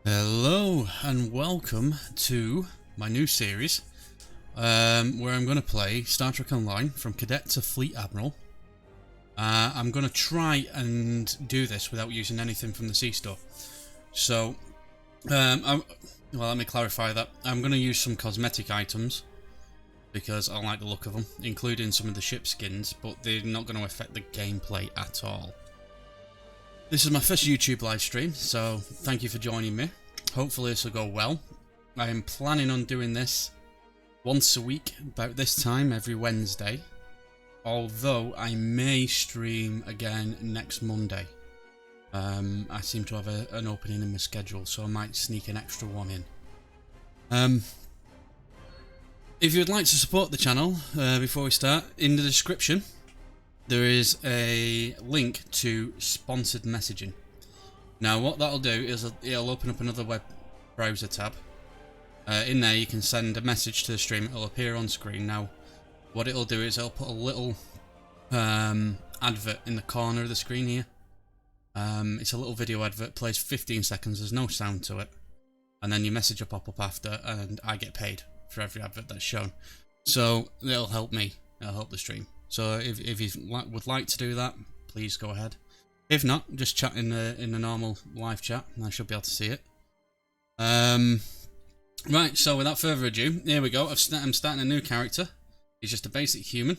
Hello and welcome to my new series where I'm going to play Star Trek Online from Cadet to Fleet Admiral. I'm going to try and do this without using anything from the STO. So, well, let me clarify that. I'm going to use some cosmetic items because I like the look of them, including some of the ship skins, but they're not going to affect the gameplay at all. This is my first YouTube live stream, so thank you for joining me. Hopefully this will go well. I am planning on doing this once a week, about this time, every Wednesday. Although I may stream again next Monday. I seem to have an opening in my schedule, so I might sneak an extra one in. If you'd like to support the channel, before we start, in the description there is a link to sponsored messaging. Now what that'll do is it'll open up another web browser tab. In there you can send a message to the stream, it'll appear on screen. Now what it'll do is it'll put a little advert in the corner of the screen here. It's a little video advert, plays 15 seconds, there's no sound to it. And then your message will pop up after and I get paid for every advert that's shown. So it'll help me, it'll help the stream. So if you would like to do that, please go ahead. If not, just chat in the normal live chat, and I should be able to see it. Right, so without further ado, here we go. I'm starting a new character. He's just a basic human.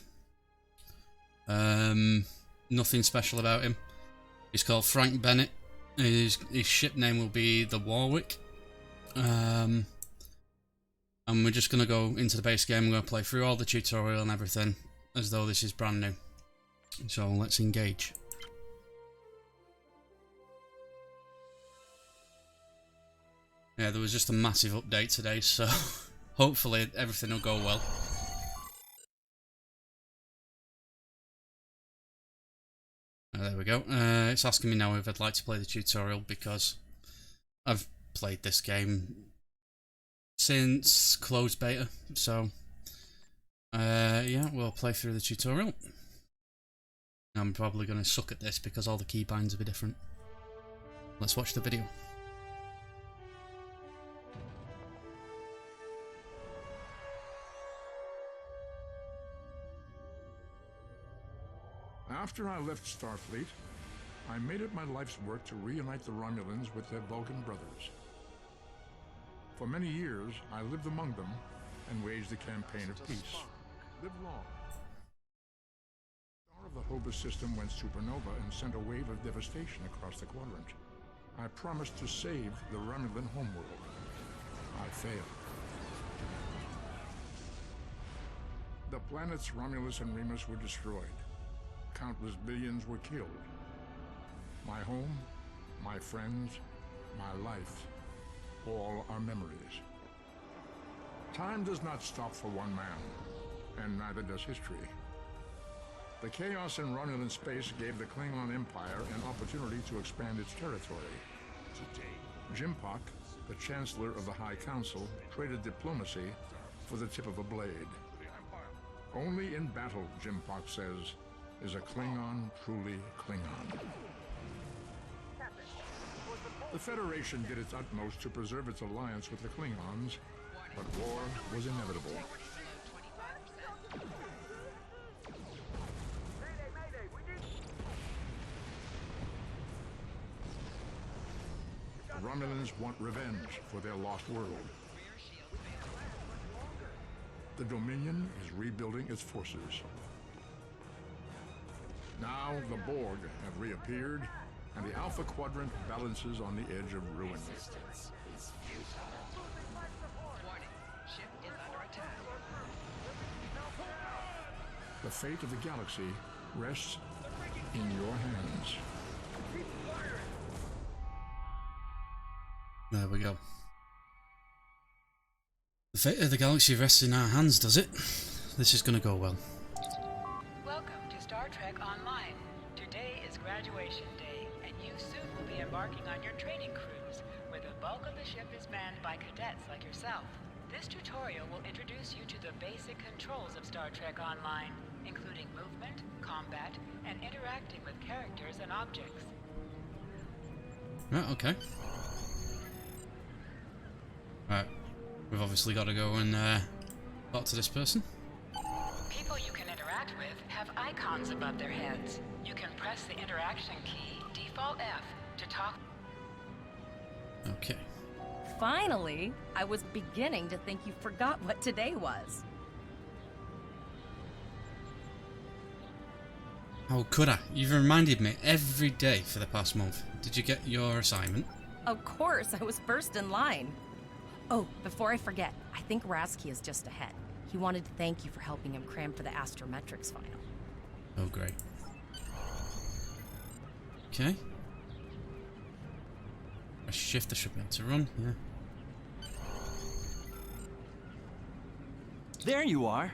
Nothing special about him. He's called Frank Bennett. His ship name will be the Warwick. And we're just going to go into the base game. We're going to play through all the tutorial and everything, as though this is brand new. So let's engage. Yeah, there was just a massive update today, so hopefully everything will go well. There we go. It's asking me now if I'd like to play the tutorial because I've played this game since closed beta, so yeah, we'll play through the tutorial. I'm probably going to suck at this because all the keybinds will be different. Let's watch the video. After I left Starfleet, I made it my life's work to reunite the Romulans with their Vulcan brothers. For many years, I lived among them and waged a campaign of peace. Live long. The star of the Hobus system went supernova and sent a wave of devastation across the quadrant. I promised to save the Romulan homeworld. I failed. The planets Romulus and Remus were destroyed. Countless billions were killed. My home, my friends, my life, all are memories. Time does not stop for one man, and neither does history. The chaos in Romulan space gave the Klingon Empire an opportunity to expand its territory. Jimpak, the Chancellor of the High Council, traded diplomacy for the tip of a blade. Only in battle, Jimpak says, is a Klingon truly Klingon. The Federation did its utmost to preserve its alliance with the Klingons, but war was inevitable. The Romulans want revenge for their lost world. The Dominion is rebuilding its forces. Now the Borg have reappeared, and the Alpha Quadrant balances on the edge of ruin. The fate of the galaxy rests in your hands. There we go. The fate of the galaxy rests in our hands, does it? This is going to go well. Welcome to Star Trek Online. Today is graduation day, and you soon will be embarking on your training cruise, where the bulk of the ship is manned by cadets like yourself. This tutorial will introduce you to the basic controls of Star Trek Online, including movement, combat, and interacting with characters and objects. Right, okay. Right, we've obviously got to go and talk to this person. People you can interact with have icons above their heads. You can press the interaction key, default F, to talk. Okay. Finally! I was beginning to think you forgot what today was. How could I? You've reminded me every day for the past month. Did you get your assignment? Of course, I was first in line. Oh, before I forget, I think Rasky is just ahead. He wanted to thank you for helping him cram for the astrometrics final. Oh, great. Okay. A shifter should be able to run, yeah. There you are.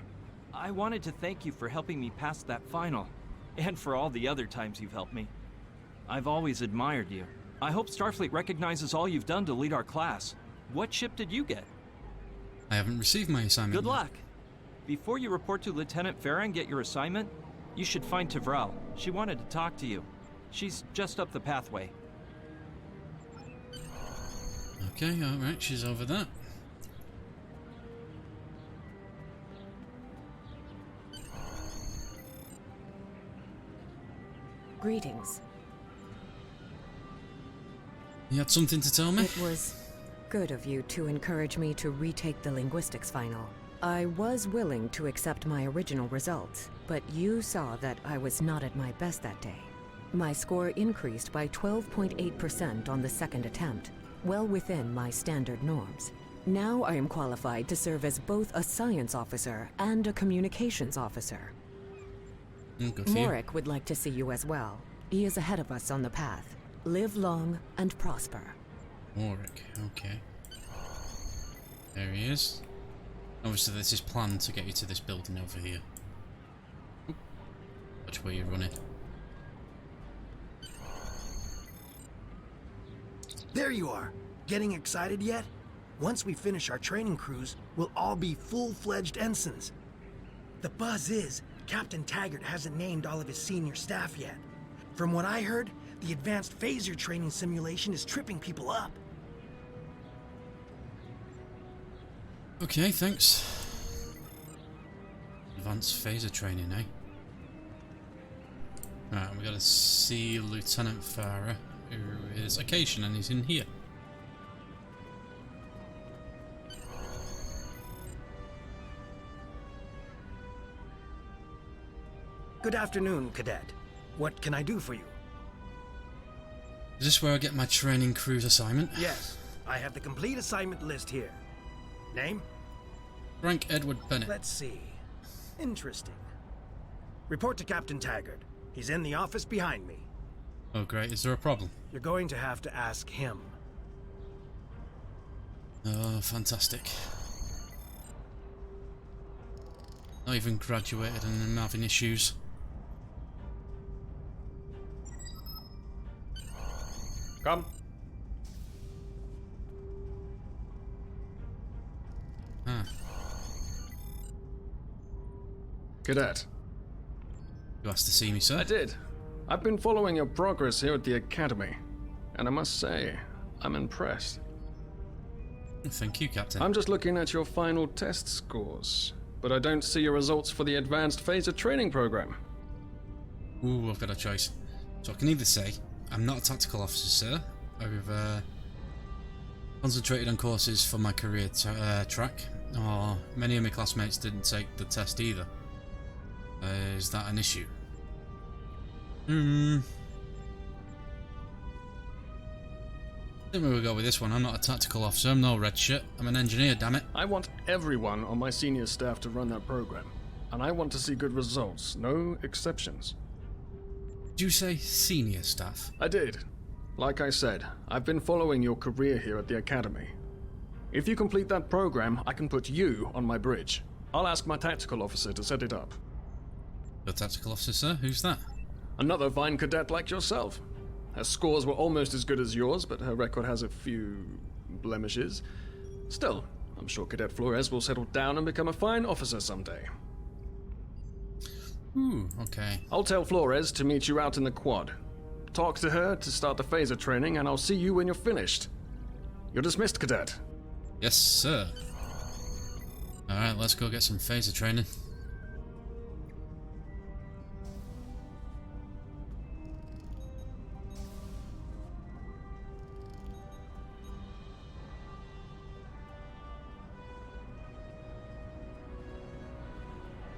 I wanted to thank you for helping me pass that final, and for all the other times you've helped me. I've always admired you. I hope Starfleet recognizes all you've done to lead our class. What ship did you get? I haven't received my assignment Good yet. luck. Before you report to Lieutenant Farah and get your assignment, you should find T0lval. She wanted to talk to you. She's just up the pathway. Okay, alright, she's over there. Greetings. You had something to tell me? It was good of you to encourage me to retake the linguistics final. I was willing to accept my original results, but you saw that I was not at my best that day. My score increased by 12.8% on the second attempt, well within my standard norms. Now I am qualified to serve as both a science officer and a communications officer. Good for you. Morik would like to see you as well. He is ahead of us on the path. Live long and prosper. Warwick, okay. There he is. Obviously this is planned to get you to this building over here. Which way you're running. There you are! Getting excited yet? Once we finish our training cruise, we'll all be full-fledged ensigns. The buzz is, Captain Taggart hasn't named all of his senior staff yet. From what I heard, the advanced phaser training simulation is tripping people up. Okay, thanks. Advanced phaser training, eh? Right, we gotta see Lieutenant Farah, who is Acacian, and he's in here. Good afternoon, Cadet. What can I do for you? Is this where I get my training cruise assignment? Yes, I have the complete assignment list here. Name? Frank Edward Bennett. Let's see. Interesting. Report to Captain Taggart. He's in the office behind me. Oh great, is there a problem? You're going to have to ask him. Oh, fantastic. Not even graduated and I'm having issues. Come. Ah, Cadet. you asked to see me, sir? I did. I've been following your progress here at the Academy, and I must say, I'm impressed. Thank you, Captain. I'm just looking at your final test scores, but I don't see your results for the Advanced Phaser Training Program. Ooh, I've got a choice. So I can either say, I'm not a tactical officer, sir. I've concentrated on courses for my career track, or many of my classmates didn't take the test either. Is that an issue? I think we'll go with this one. I'm not a tactical officer, I'm no red shirt. I'm an engineer, damn it. I want everyone on my senior staff to run that program, and I want to see good results, no exceptions. Did you say senior staff? I did. Like I said, I've been following your career here at the Academy. If you complete that program, I can put you on my bridge. I'll ask my tactical officer to set it up. Your tactical officer, sir? Who's that? Another fine cadet like yourself. Her scores were almost as good as yours, but her record has a few blemishes. Still, I'm sure Cadet Flores will settle down and become a fine officer someday. Ooh, okay. I'll tell Flores to meet you out in the quad. Talk to her to start the phaser training, and I'll see you when you're finished. You're dismissed, Cadet. Yes, sir. Alright, let's go get some phaser training.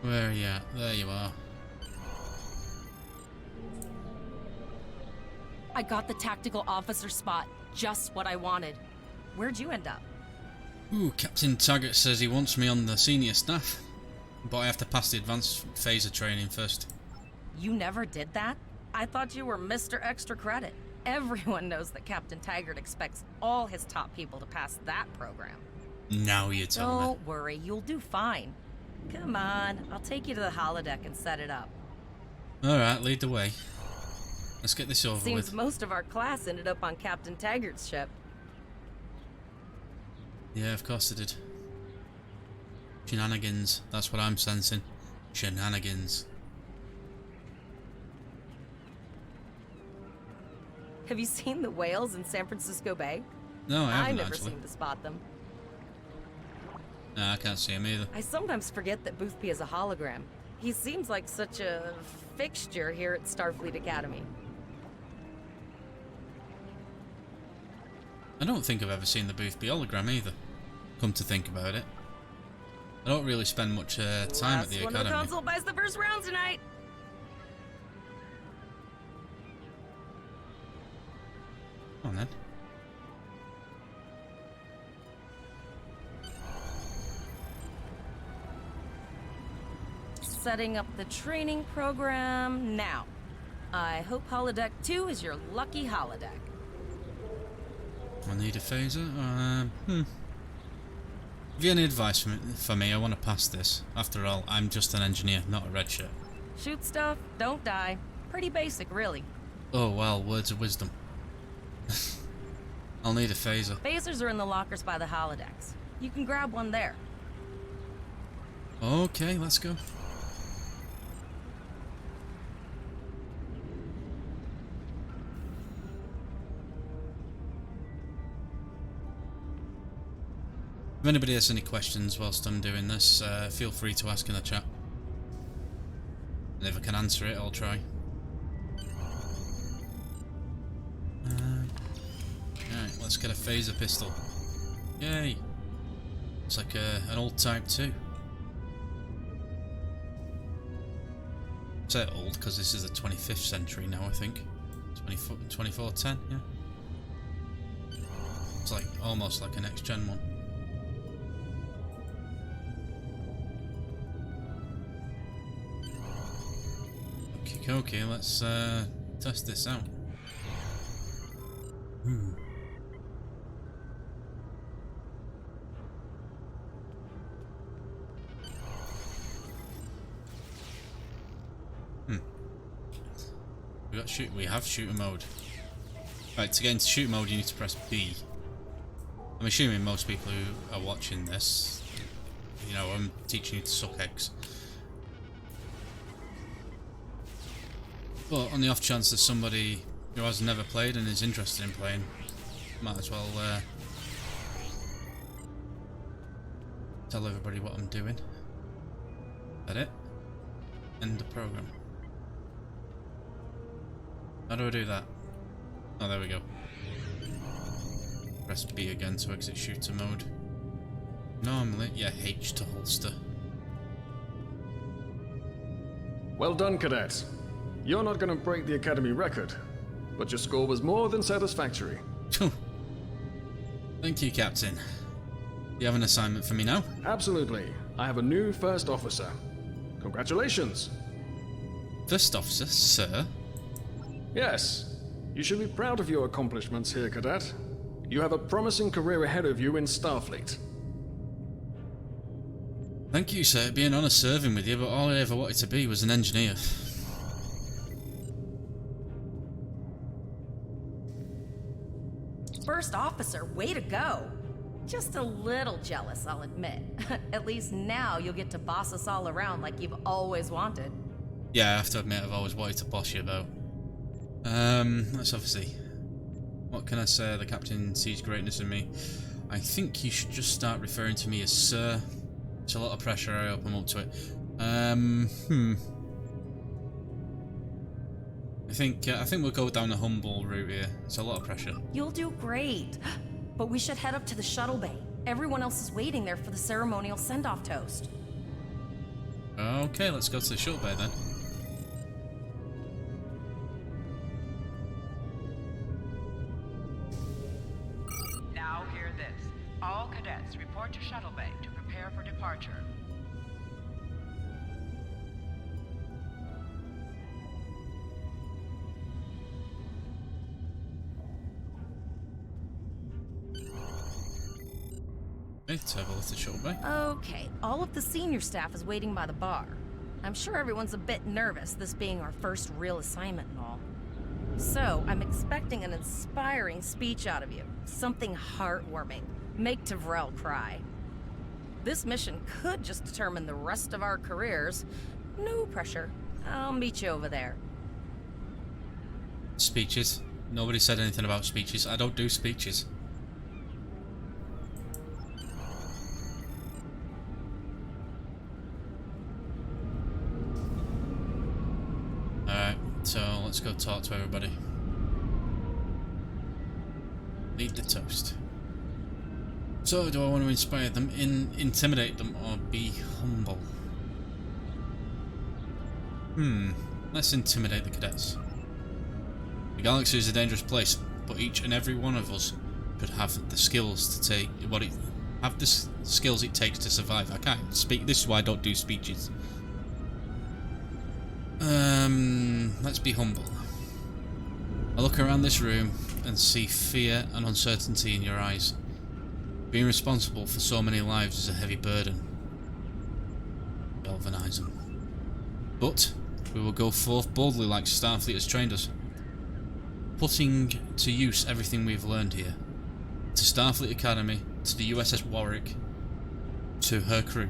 Where are you at? There you are. I got the tactical officer spot. Just what I wanted. Where'd you end up? Ooh, Captain Taggart says he wants me on the senior staff. But I have to pass the advanced phaser training first. You never did that? I thought you were Mr. Extra Credit. Everyone knows that Captain Taggart expects all his top people to pass that program. Now you tell me. Don't worry, you'll do fine. Come on, I'll take you to the holodeck and set it up. Alright, lead the way. Let's get this over Seems with. most of our class ended up on Captain Taggart's ship. Yeah, of course they did. Shenanigans. That's what I'm sensing. Shenanigans. Have you seen the whales in San Francisco Bay? No, I haven't never actually. seem to spot them. No, I can't see him either. I sometimes forget that Boothby is a hologram. He seems like such a fixture here at Starfleet Academy. I don't think I've ever seen the Boothby hologram either. Come to think about it. I don't really spend much time at the Last one academy. the console buys the first round tonight. Come on then. Setting up the training program now. I hope Holodeck 2 is your lucky holodeck. I need a phaser. Have you any advice for me? I want to pass this. After all, I'm just an engineer, not a redshirt. Shoot stuff, don't die. Pretty basic, really. Oh well, words of wisdom. I'll need a phaser. Phasers are in the lockers by the holodecks. You can grab one there. Okay, let's go. If anybody has any questions whilst I'm doing this, feel free to ask in the chat. And if I can answer it, I'll try. Alright, let's get a phaser pistol. Yay! It's like an old Type 2. I say old because this is the 25th century now, I think. 2410, yeah. It's like almost like a next gen one. Okay, let's test this out. We have shooter mode. Right, to get into shooter mode you need to press B. I'm assuming most people who are watching this, you know, I'm teaching you to suck eggs. But on the off chance there's somebody who has never played and is interested in playing, might as well tell everybody what I'm doing. Edit. End the program. How do I do that? Oh, there we go. Press B again to exit shooter mode. Normally, yeah, H to holster. Well done, Cadet. You're not going to break the Academy record, but your score was more than satisfactory. Thank you, Captain. You have an assignment for me now? Absolutely. I have a new first officer. Congratulations. First officer, sir? Yes. You should be proud of your accomplishments here, Cadet. You have a promising career ahead of you in Starfleet. Thank you, sir. It'd be an honour serving with you, but all I ever wanted to be was an engineer. First officer, way to go. Just a little jealous, I'll admit. At least now you'll get to boss us all around like you've always wanted. Yeah, I have to admit I've always wanted to boss you about. Let's obviously... What can I say? The captain sees greatness in me. I think you should just start referring to me as Sir. It's a lot of pressure, I hope I'm up to it. I think we'll go down the humble route here. It's a lot of pressure. You'll do great. But we should head up to the shuttle bay. Everyone else is waiting there for the ceremonial send-off toast. Okay, let's go to the shuttle bay then. Now hear this. All cadets report to shuttle bay to prepare for departure. Let's have a look at the shuttle bay. Okay, all of the senior staff is waiting by the bar. I'm sure everyone's a bit nervous, this being our first real assignment and all. So, I'm expecting an inspiring speech out of you. Something heartwarming. Make T0lval cry. This mission could just determine the rest of our careers. No pressure. I'll meet you over there. Speeches. Nobody said anything about speeches. I don't do speeches. Alright, so let's go talk to everybody. Lead the toast. So, do I want to inspire them, intimidate them, or be humble? Let's intimidate the cadets. The galaxy is a dangerous place, but each and every one of us should have the skills to take skills it takes to survive. I can't speak. This is why I don't do speeches. Let's be humble. I look around this room and see fear and uncertainty in your eyes. Being responsible for so many lives is a heavy burden. Galvanize them. But we will go forth boldly like Starfleet has trained us, putting to use everything we've learned here. To Starfleet Academy, to the USS Warwick, to her crew.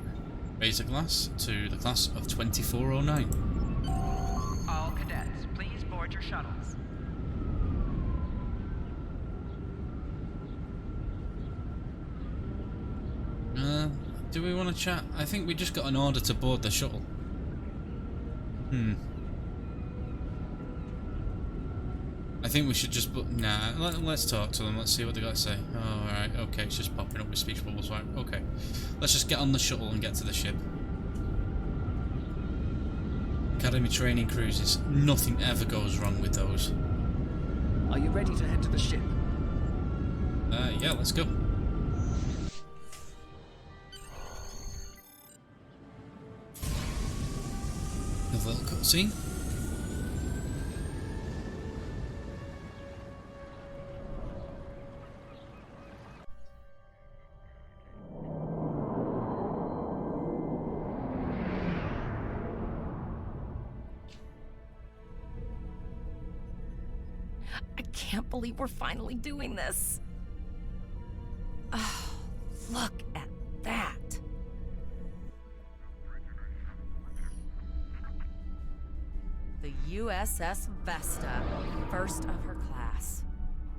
Raise a glass to the class of 2409. All cadets, please board your shuttles. Do we want to chat? I think we just got an order to board the shuttle. I think we should just... Nah, let's talk to them. Let's see what they got to say. Oh, alright, okay, it's just popping up with speech bubbles. Right, okay. Let's just get on the shuttle and get to the ship. Academy training cruises. Nothing ever goes wrong with those. Are you ready to head to the ship? Yeah, let's go. A little cutscene. I can't believe we're finally doing this. Oh, look at that. The USS Vesta, first of her class.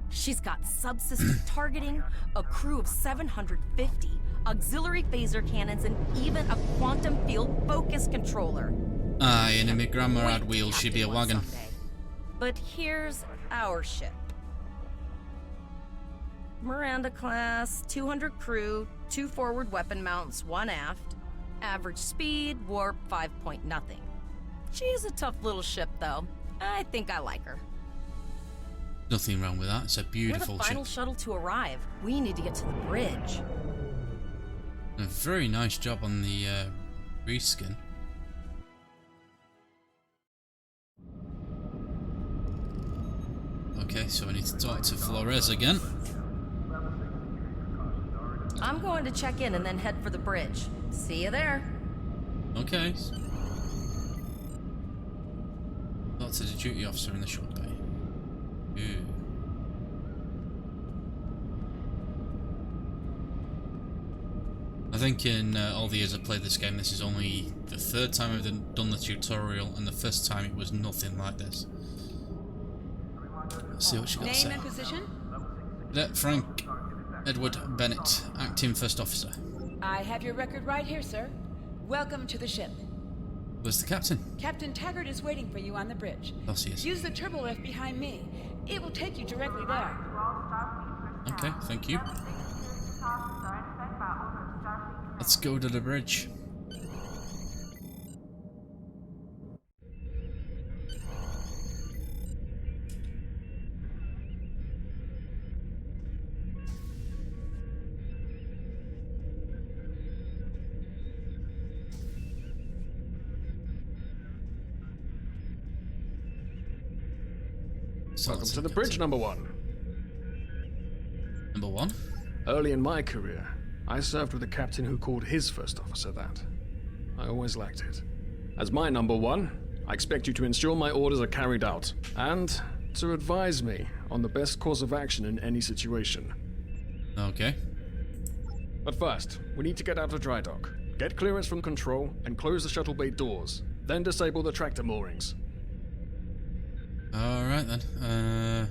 She's got subsystem targeting, a crew of 750, auxiliary phaser cannons, and even a quantum field focus controller. Aye, and if my grandma had wheels, she'd be a wagon. Someday. But here's our ship. Miranda class, 200 crew, 2 forward weapon mounts, 1 aft. Average speed, warp 5.0. She's a tough little ship, though. I think I like her. Nothing wrong with that. It's a beautiful We're the final ship. shuttle to arrive. We need to get to the bridge. A very nice job on the reskin. Okay, so we need to talk to Flores again. I'm going to check in and then head for the bridge. See you there. Okay. Talk to the duty officer in the shuttle bay. Ooh. I think in all the years I've played this game, this is only the 3rd time I've done the tutorial, and the first time it was nothing like this. Let's see what she got to say. Name and position? Cadet Frank Edward Bennett, Acting First Officer. I have your record right here, sir. Welcome to the ship. Where's the captain? Captain Taggart is waiting for you on the bridge. Oh, he is. Use the turbo lift behind me. It will take you directly there. Okay, thank you. Let's go to the bridge. Welcome to the bridge, number one. Number one? Early in my career, I served with a captain who called his first officer that. I always liked it. As my number one, I expect you to ensure my orders are carried out, and to advise me on the best course of action in any situation. Okay. But first, we need to get out of dry dock, get clearance from control, and close the shuttle bay doors, then disable the tractor moorings. Alright then.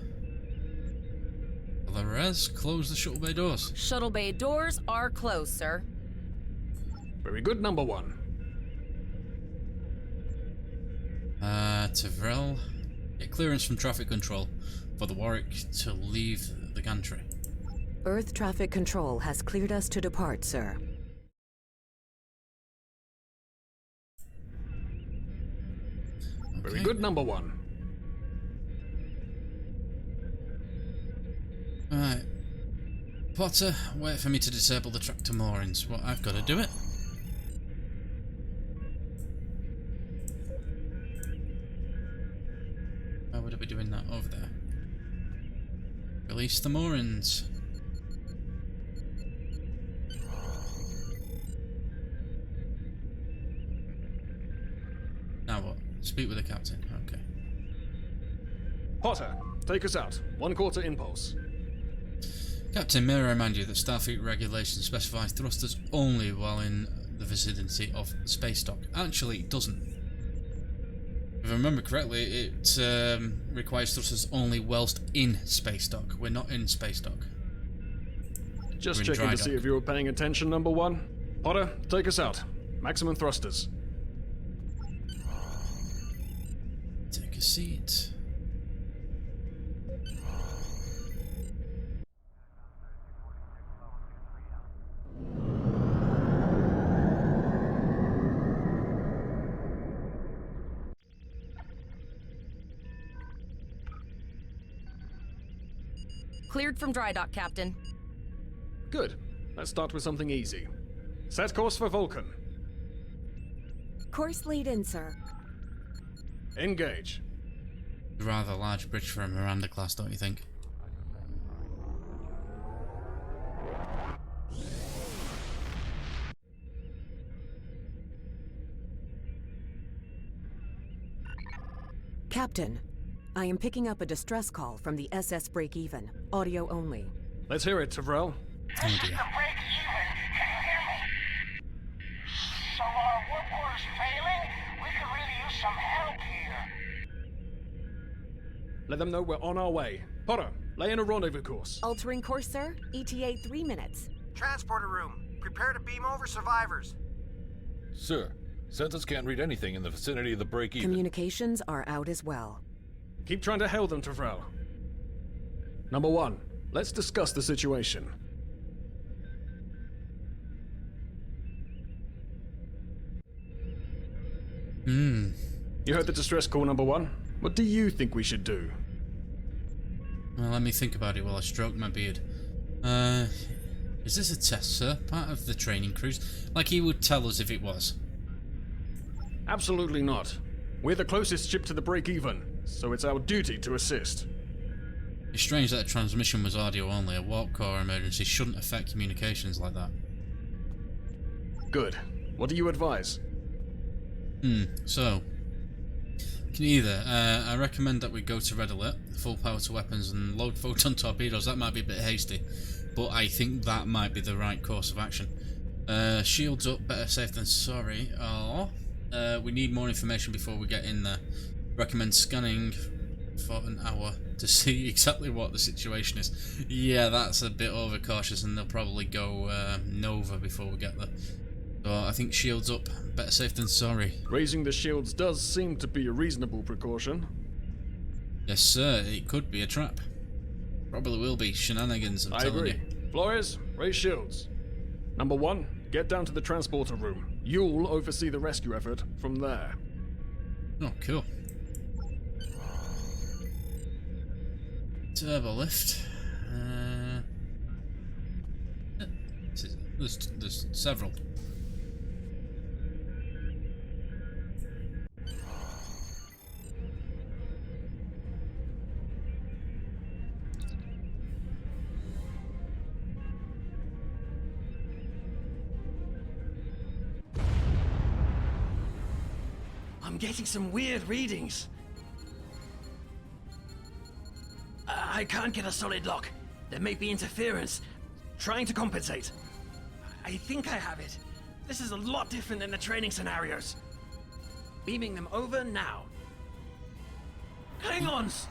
Alvarez, close the shuttle bay doors. Shuttle bay doors are closed, sir. Very good, number one. T0lval, get clearance from traffic control for the Warwick to leave the gantry. Earth traffic control has cleared us to depart, sir. Very good, number one. Alright. Potter, wait for me to disable the tractor moorings. Well, I've got to do it. How would I be doing that over there? Release the moorings. Now what? Speak with the captain. Okay. Potter, take us out. 1/4 impulse. Captain, may I remind you that Starfleet regulations specify thrusters only while in the vicinity of space dock. Actually, it doesn't. If I remember correctly, it requires thrusters only whilst in space dock. We're not in space dock. Just checking to see if you were paying attention, number one. Potter, take us out. Maximum thrusters. Take a seat. Cleared from dry dock, Captain. Good. Let's start with something easy. Set course for Vulcan. Course lead in, sir. Engage. Rather large bridge for a Miranda class, don't you think? Captain, I am picking up a distress call from the SS Break-Even. Audio only. Let's hear it, T0lval. Oh dear. Break even. Can you hear me? So our work order's failing? We could really use some help here. Let them know we're on our way. Potter, lay in a rendezvous course. Altering course, sir. ETA 3 minutes. Transporter room. Prepare to beam over survivors. Sir, sensors can't read anything in the vicinity of the break-even. Communications are out as well. Keep trying to hail them, T0lval. Number one, let's discuss the situation. You heard the distress call, number one. What do you think we should do? Well, let me think about it while I stroke my beard. Is this a test, sir? Part of the training cruise? Like he would tell us if it was. Absolutely not. We're the closest ship to the break-even, so it's our duty to assist. It's strange that a transmission was audio only. A warp core emergency shouldn't affect communications like that. Good. What do you advise? So... Can either. I recommend that we go to red alert, full power to weapons and load photon torpedoes. That might be a bit hasty, but I think that might be the right course of action. Shields up, better safe than sorry. Or we need more information before we get in there. Recommend scanning for an hour to see exactly what the situation is. Yeah, that's a bit overcautious, and they'll probably go Nova before we get there. So I think shields up. Better safe than sorry. Raising the shields does seem to be a reasonable precaution. Yes, sir. It could be a trap. Probably will be. Shenanigans, I'm telling you. Flores, raise shields. Number 1, get down to the transporter room. You'll oversee the rescue effort from there. Oh, cool. Turbo lift. There's several. I'm getting some weird readings. I can't get a solid lock. There may be interference. Trying to compensate. I think I have it. This is a lot different than the training scenarios. Beaming them over now. Klingons!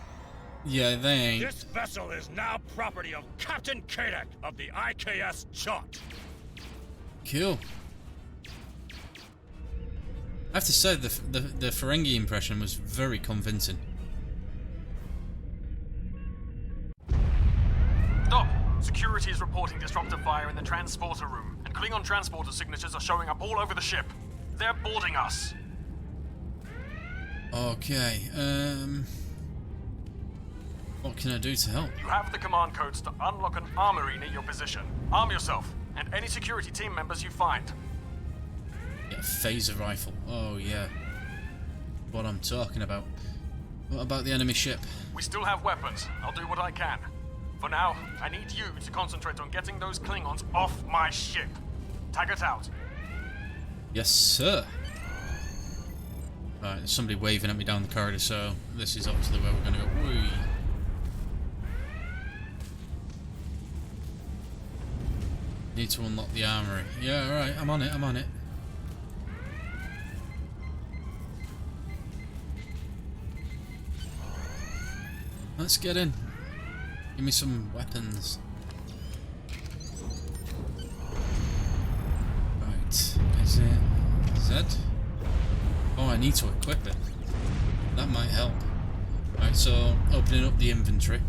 Yeah, they ain't. This vessel is now property of Captain Cadet of the IKS Jot. Cool. I have to say, the Ferengi impression was very convincing. Stop! Security is reporting disruptor fire in the transporter room, and Klingon transporter signatures are showing up all over the ship. They're boarding us. Okay, what can I do to help? You have the command codes to unlock an armory near your position. Arm yourself, and any security team members you find. Get a phaser rifle. Oh yeah. What I'm talking about. What about the enemy ship? We still have weapons. I'll do what I can. For now, I need you to concentrate on getting those Klingons off my ship. Taggart out. Yes, sir. Right, there's somebody waving at me down the corridor, so this is obviously where we're going to go. Whee. Need to unlock the armory. Yeah, alright, I'm on it, I'm on it. Let's get in. Give me some weapons. Right, is it Z? Oh, I need to equip it. That might help. Right, so opening up the inventory.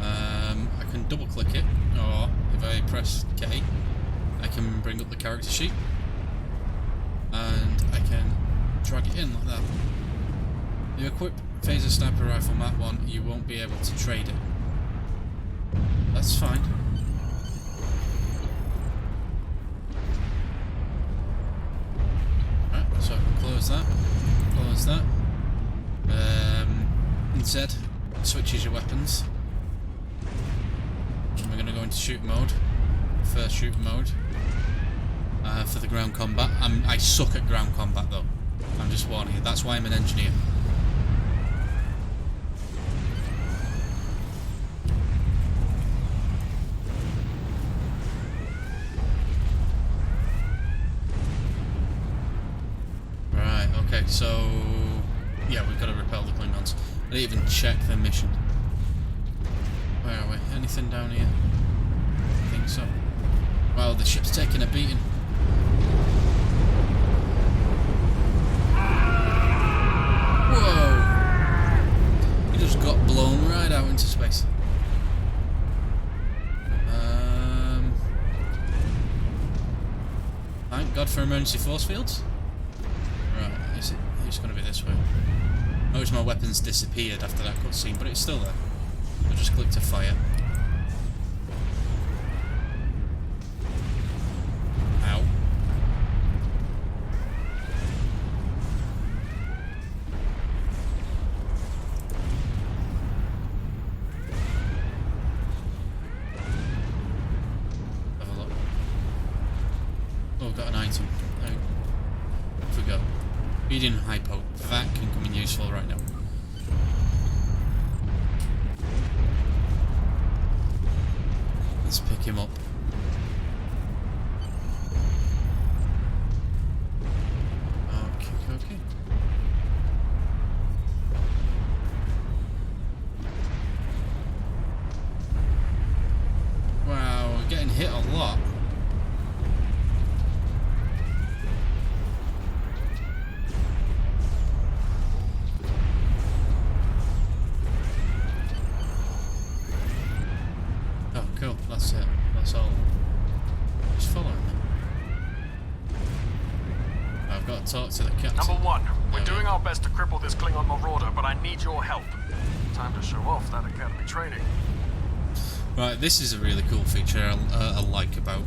I can double click it, or if I press K, I can bring up the character sheet. And I can drag it in like that. You equip phaser sniper rifle Mach 1, you won't be able to trade it. That's fine. Right, so I can close that. Close that. Z switches your weapons. And we're going to go into shoot mode. First shoot mode. For the ground combat. I suck at ground combat though. I'm just warning you. That's why I'm an engineer. Right, okay, so yeah, we've got to repel the Klingons. I didn't even check their mission. Where are we? Anything down here? I think so. Wow, the ship's taking a beating. Whoa! He just got blown right out into space. Thank God for emergency force fields. Right, it's going to be this way. Notice my weapons disappeared after that cutscene, but it's still there. I'll just click to fire. Ow. Have a look. Oh, got an item. Off we go. Feeding hypo. That can come in useful right now. Let's pick him up. Okay. I've got to talk to the captain. Number 1, we're Yeah. doing our best to cripple this Klingon marauder, but I need your help. Time to show off that academy training. Right, this is a really cool feature I like about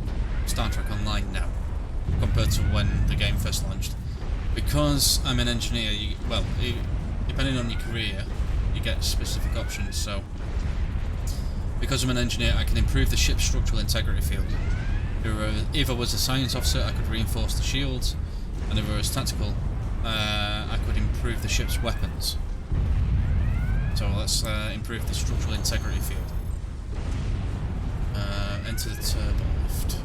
Star Trek Online now, compared to when the game first launched. Because I'm an engineer, depending on your career, you get specific options. So, because I'm an engineer, I can improve the ship's structural integrity field. If I was a science officer, I could reinforce the shields, and if I was tactical, I could improve the ship's weapons. So let's improve the structural integrity field. Enter the turbo lift.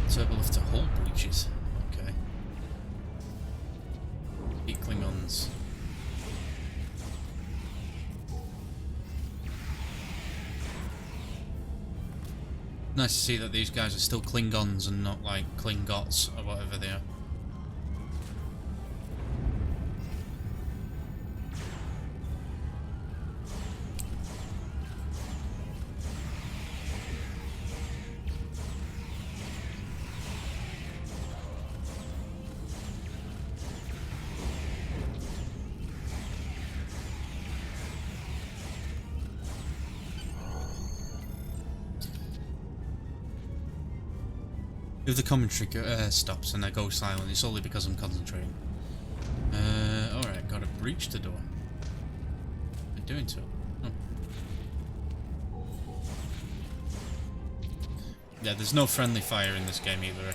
Turbo lift to hull breaches. Okay. Eat Klingons. Nice to see that these guys are still Klingons and not like Klingots or whatever they are. If the commentary stops and I go silent, it's only because I'm concentrating. Alright, got to breach the door. I'm doing so. Oh. Yeah, there's no friendly fire in this game either. You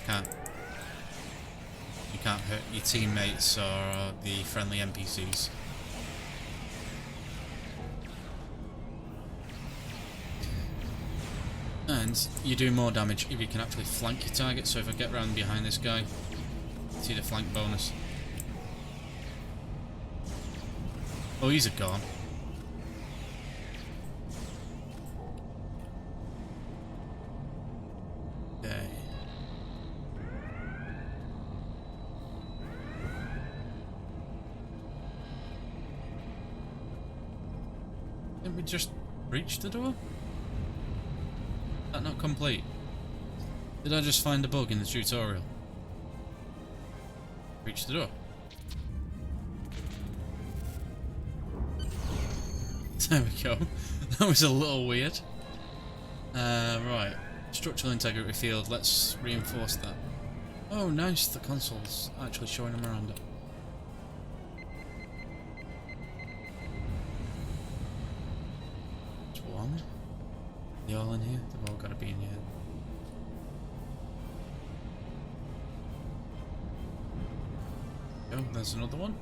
can't hurt your teammates or the friendly NPCs. And you do more damage if you can actually flank your target. So if I get round behind this guy, see the flank bonus. Oh, he's a gone. Okay. Didn't we just breach the door? That not complete? Did I just find a bug in the tutorial? Breach the door. There we go. That was a little weird. Right. Structural integrity field. Let's reinforce that. Oh, nice. The console's actually showing them around it. There's one. They all in here? They've all got to be in here. Oh, there's another one.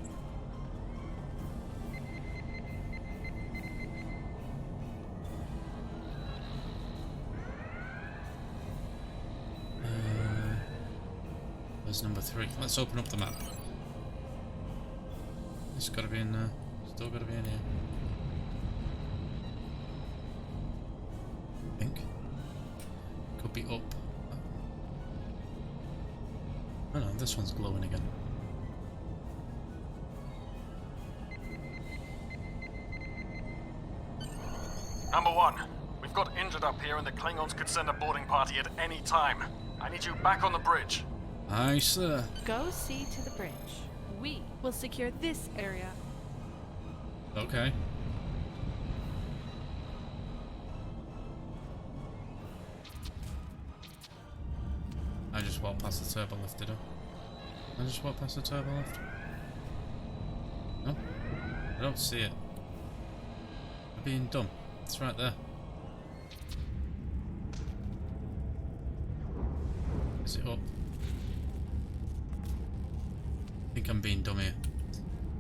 There's number 3. Let's open up the map. It's got to be in there. Still got to be in here. I think. Could be up. Oh no, this one's glowing again. Number 1, we've got injured up here and the Klingons could send a boarding party at any time. I need you back on the bridge. Aye, sir. Go see to the bridge. We will secure this area. Okay. I just walked past the turbo lift, did I? I just walked past the turbo lift? No? I don't see it. I'm being dumb. It's right there. Is it up? I think I'm being dumb here.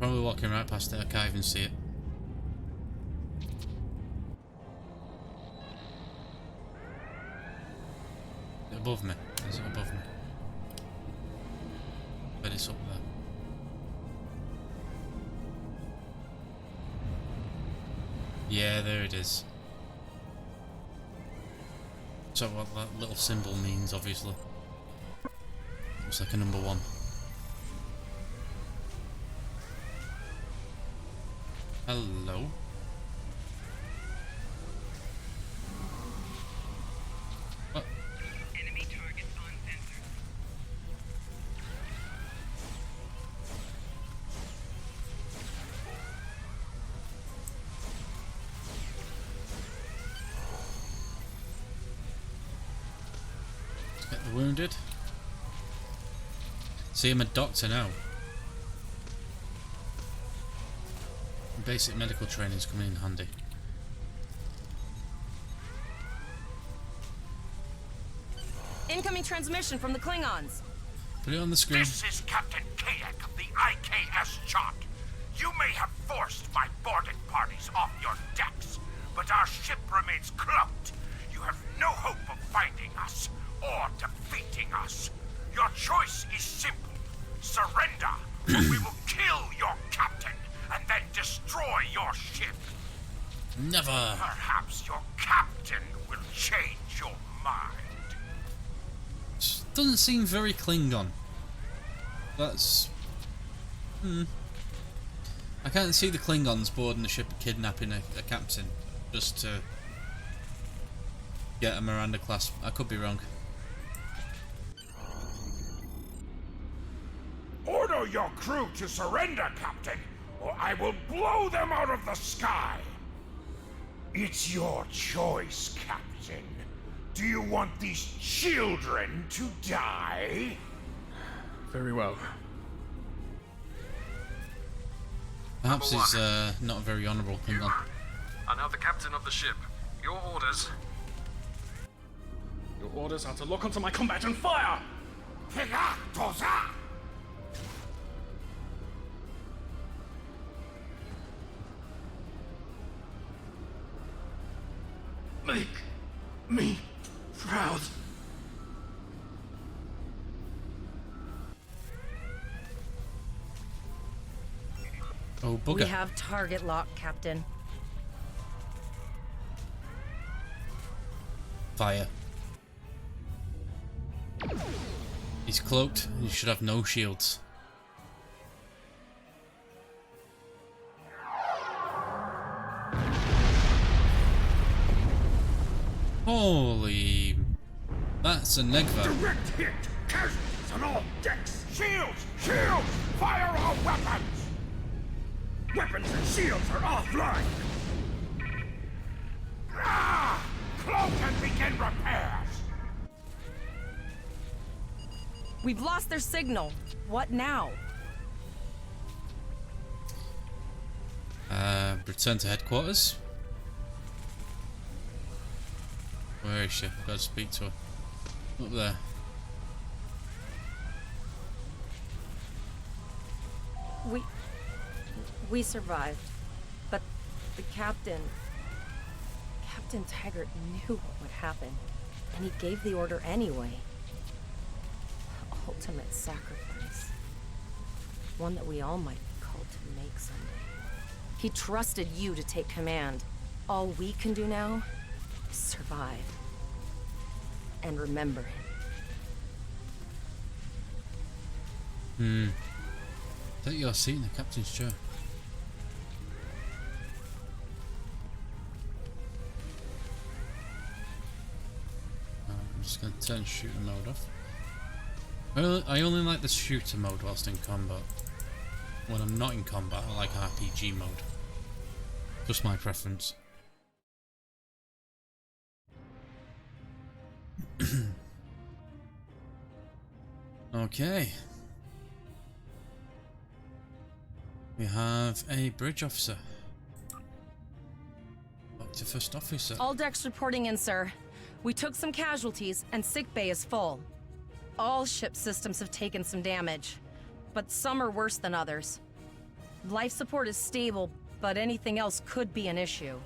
Probably walking right past it, I can't even see it. Is it above me? Is it above me? But it's up there. Yeah, there it is. So what that little symbol means, obviously. Looks like a number 1. Hello. wounded. See, I'm a doctor now. Basic medical training is coming in handy. Incoming transmission from the Klingons. Put it on the screen. This is Captain Cadet of the IKS Chart. You may have forced my boarding parties off your decks, but our ship remains cloaked. You have no hope of finding us or defeating us. Your choice is simple. Surrender, or we will kill your captain and then destroy your ship. Never. Perhaps your captain will change your mind. Doesn't seem very Klingon. That's... I can't see the Klingons boarding the ship kidnapping a captain just to get a Miranda class. I could be wrong. Order your crew to surrender, Captain, or I will blow them out of the sky. It's your choice, Captain. Do you want these children to die? Very well. Perhaps he's not a very honourable Klingon. I'm now the captain of the ship. Your orders? Your orders are to lock onto my combat and fire! T0lval! Make me proud. Oh, bugger. We have target lock, Captain. Fire. He's cloaked. He should have no shields. Holy... That's a Negva. Direct hit! Casualties on all decks! Shields! Shields! Fire all weapons! Weapons and shields are offline! Ah! Cloak and begin repairs! We've lost their signal. What now? Return to headquarters. Where is she? I've got to speak to her. Up there. We survived, but the Captain Taggart knew what would happen, and he gave the order anyway. Ultimate sacrifice. One that we all might be called to make someday. He trusted you to take command. All we can do now is survive. And remember him. Take your seat in the captain's chair. I'm just going to turn shooter mode off. I only like the shooter mode whilst in combat. When I'm not in combat, I like RPG mode. Just my preference. Okay. We have a bridge officer. Up to first officer. All decks reporting in, sir. We took some casualties, and sickbay is full. All ship systems have taken some damage, but some are worse than others. Life support is stable, but anything else could be an issue.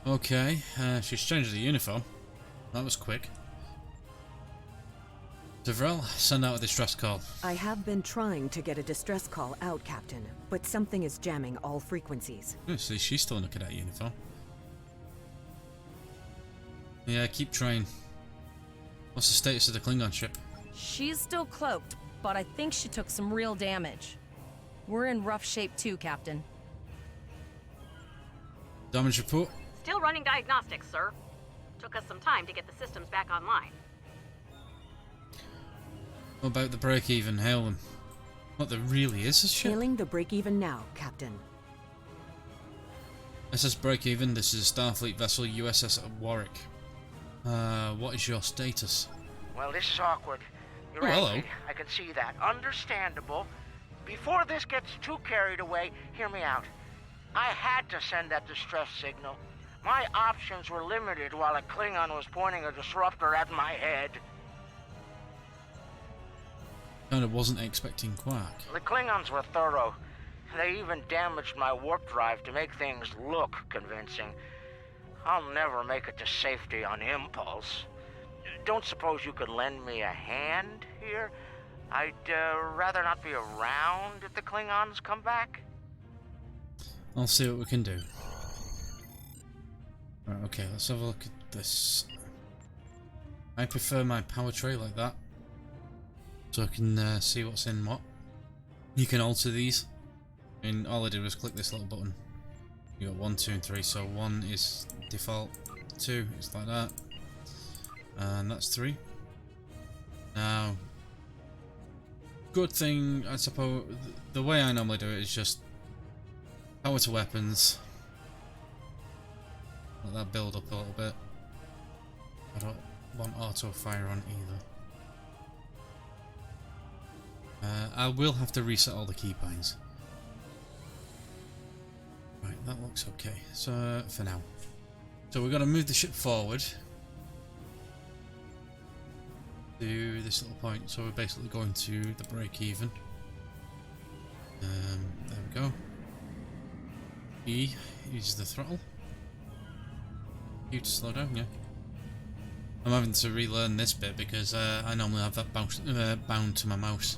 Okay, she's changed the uniform. That was quick. T0lval, send out a distress call. I have been trying to get a distress call out, Captain, but something is jamming all frequencies. Oh, see, she's still in a cadet uniform. Yeah, keep trying. What's the status of the Klingon ship? She's still cloaked, but I think she took some real damage. We're in rough shape too, Captain. Damage report? Still running diagnostics, sir. Took us some time to get the systems back online. What about the break-even? Hail them. What, there really is a ship? Hailing the break-even now, Captain. This is break-even. This is a Starfleet vessel, USS Warwick. What is your status? Well, this is awkward. You're Oh, hello. angry. I can see that. Understandable. Before this gets too carried away, hear me out. I had to send that distress signal. My options were limited while a Klingon was pointing a disruptor at my head. Kind of wasn't expecting Quark. The Klingons were thorough. They even damaged my warp drive to make things look convincing. I'll never make it to safety on impulse. Don't suppose you could lend me a hand here? I'd rather not be around if the Klingons come back. I'll see what we can do. Right, okay, let's have a look at this. I prefer my power tray like that, so I can see what's in what. You can alter these. I mean, all I did was click this little button. You got 1, 2, and 3. So 1 is default, 2 is like that, and that's 3. Now, good thing, I suppose, the way I normally do it is just power to weapons. Let that build up a little bit. I don't want auto fire on either. I will have to reset all the keybinds. Right, that looks okay. So for now, so we've got to move the ship forward to this little point. So we're basically going to the break even. There we go. E is the throttle. You to slow down, yeah. I'm having to relearn this bit because I normally have that bound to my mouse.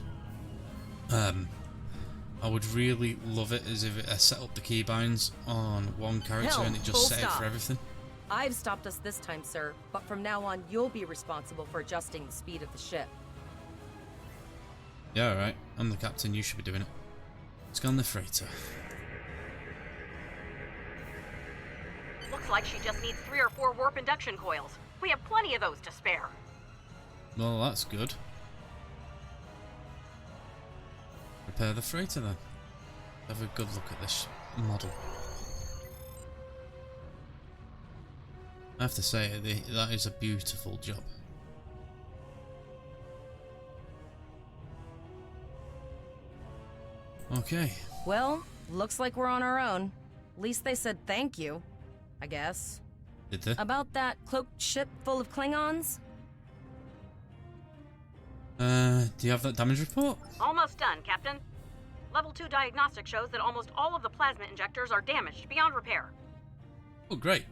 I would really love it as if I set up the keybinds on one character and it just set it for everything. I've stopped us this time, sir, but from now on you'll be responsible for adjusting the speed of the ship. Yeah, alright. I'm the captain, you should be doing it. Scan the freighter. Looks like she just needs 3 or 4 warp induction coils. We have plenty of those to spare. Well, that's good. Repair the freighter then. Have a good look at this model. I have to say, that is a beautiful job. Okay. Well, looks like we're on our own. At least they said thank you, I guess. Did they? About that cloaked ship full of Klingons? Do you have that damage report? Almost done, Captain. Level 2 diagnostic shows that almost all of the plasma injectors are damaged beyond repair. Oh, great.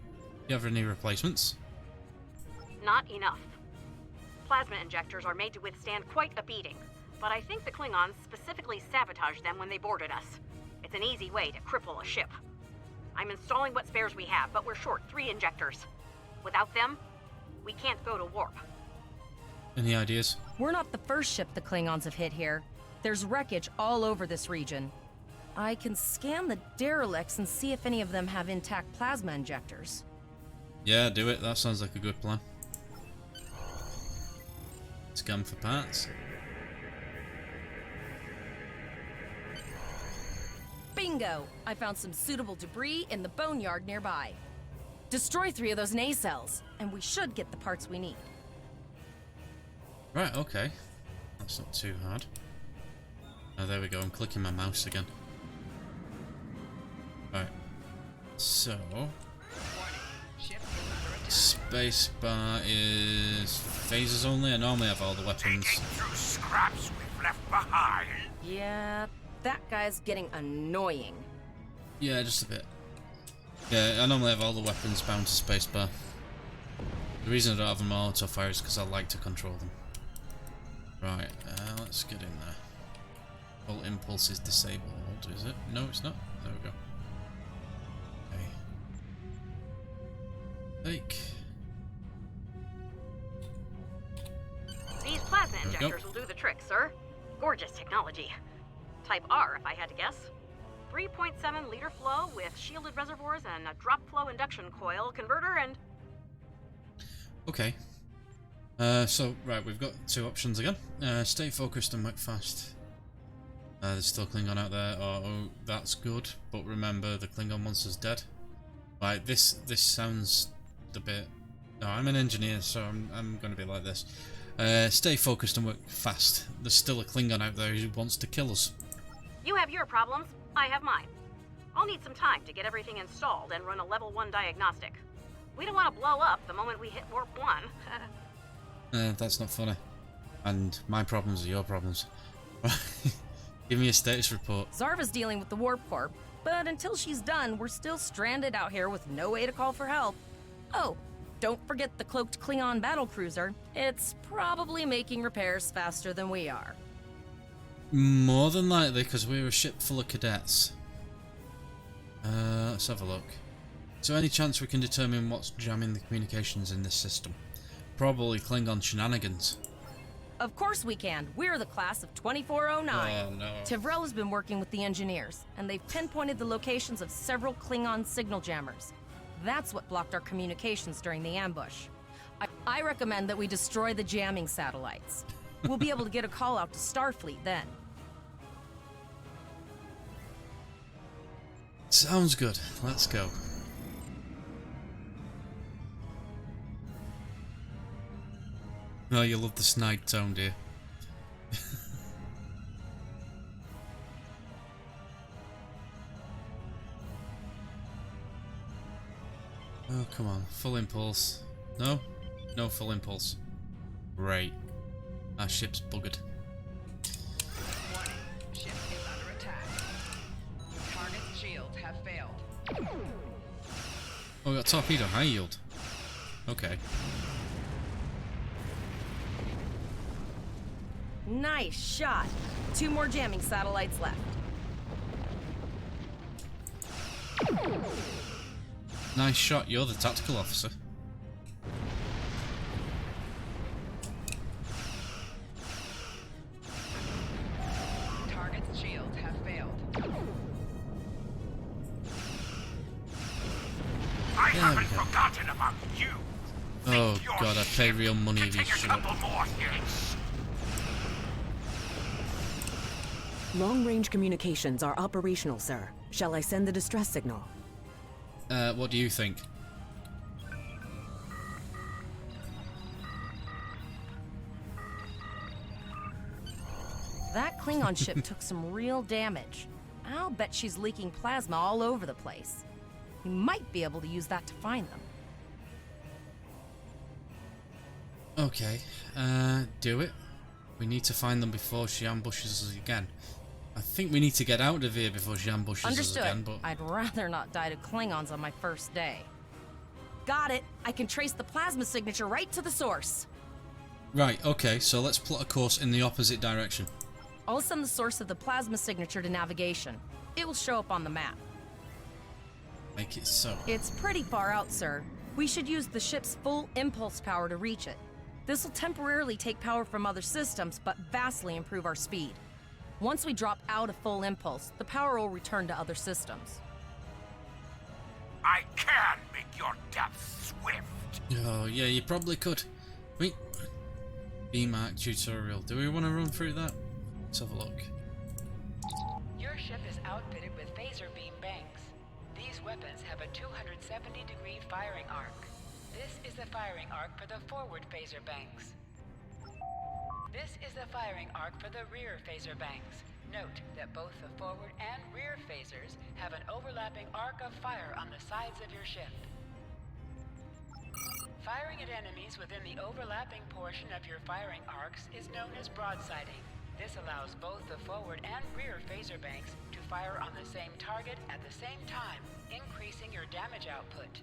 You have any replacements? Not enough. Plasma injectors are made to withstand quite a beating, but I think the Klingons specifically sabotaged them when they boarded us. It's an easy way to cripple a ship. I'm installing what spares we have, but we're short 3 injectors. Without them, we can't go to warp. Any ideas? We're not the first ship the Klingons have hit here. There's wreckage all over this region. I can scan the derelicts and see if any of them have intact plasma injectors. Yeah, do it. That sounds like a good plan. Scan for parts. Bingo! I found some suitable debris in the boneyard nearby. Destroy 3 of those nacelles, and we should get the parts we need. Right, okay. That's not too hard. Oh, there we go. I'm clicking my mouse again. Right. So... Spacebar is phasers only. I normally have all the weapons. Digging through scraps we've left behind. Yeah, that guy's getting annoying. Yeah, just a bit. Yeah, I normally have all the weapons bound to spacebar. The reason I don't have them auto fire is because I like to control them. Right, let's get in there. All impulse is disabled, is it? No, it's not. There we go. Okay. Take. These plasma injectors will do the trick, sir. Gorgeous technology. Type R, if I had to guess. 3.7 liter flow with shielded reservoirs and a drop flow induction coil converter and... Okay. So, right, we've got 2 options again. Stay focused and work fast. There's still Klingon out there. Oh, that's good. But remember, the Klingon monster's dead. Right, this sounds a bit No, I'm an engineer, so I'm going to be like this. Stay focused and work fast. There's still a Klingon out there who wants to kill us. You have your problems, I have mine. I'll need some time to get everything installed and run a level 1 diagnostic. We don't want to blow up the moment we hit warp 1. That's not funny. And my problems are your problems. Give me a status report. Zarva's dealing with the warp core, but until she's done, we're still stranded out here with no way to call for help. Oh, don't forget the cloaked Klingon battlecruiser. It's probably making repairs faster than we are. More than likely, because we're a ship full of cadets. Let's have a look. Is there any chance we can determine what's jamming the communications in this system? Probably Klingon shenanigans. Of course we can. We're the class of 2409. Oh no. T0lval has been working with the engineers, and they've pinpointed the locations of several Klingon signal jammers. That's what blocked our communications during the ambush. I recommend that we destroy the jamming satellites. We'll be able to get a call out to Starfleet then. Sounds good. Let's go. Oh, you love the snide tone, dear. Oh, come on. Full impulse. No? No full impulse. Great. Our ship's buggered. Warning. Ship is under attack. Target's shields have failed. Oh, we got torpedo high yield. Okay. Nice shot. 2 more jamming satellites left. Nice shot. You're the tactical officer. Target's shields have failed. I haven't forgotten about you. Oh god, I pay real money if you Take a shut up. couple more hits. Long-range communications are operational, sir. Shall I send the distress signal? What do you think? That Klingon ship took some real damage. I'll bet she's leaking plasma all over the place. We might be able to use that to find them. Okay, do it. We need to find them before she ambushes us again. I think we need to get out of here before she ambushes Understood. us again, but... I'd rather not die to Klingons on my first day. Got it. I can trace the plasma signature right to the source. Right, okay, so let's plot a course in the opposite direction. I'll send the source of the plasma signature to navigation. It will show up on the map. Make it so. It's pretty far out, sir. We should use the ship's full impulse power to reach it. This will temporarily take power from other systems, but vastly improve our speed. Once we drop out of full impulse, the power will return to other systems. I can make your death swift. Oh, yeah, you probably could. Wait. BMAC tutorial. Do we want to run through that? Let's have a look. Your ship is outfitted with phaser beam banks. These weapons have a 270-degree firing arc. This is the firing arc for the forward phaser banks. This is the firing arc for the rear phaser banks. Note that both the forward and rear phasers have an overlapping arc of fire on the sides of your ship. Firing at enemies within the overlapping portion of your firing arcs is known as broadsiding. This allows both the forward and rear phaser banks to fire on the same target at the same time, increasing your damage output.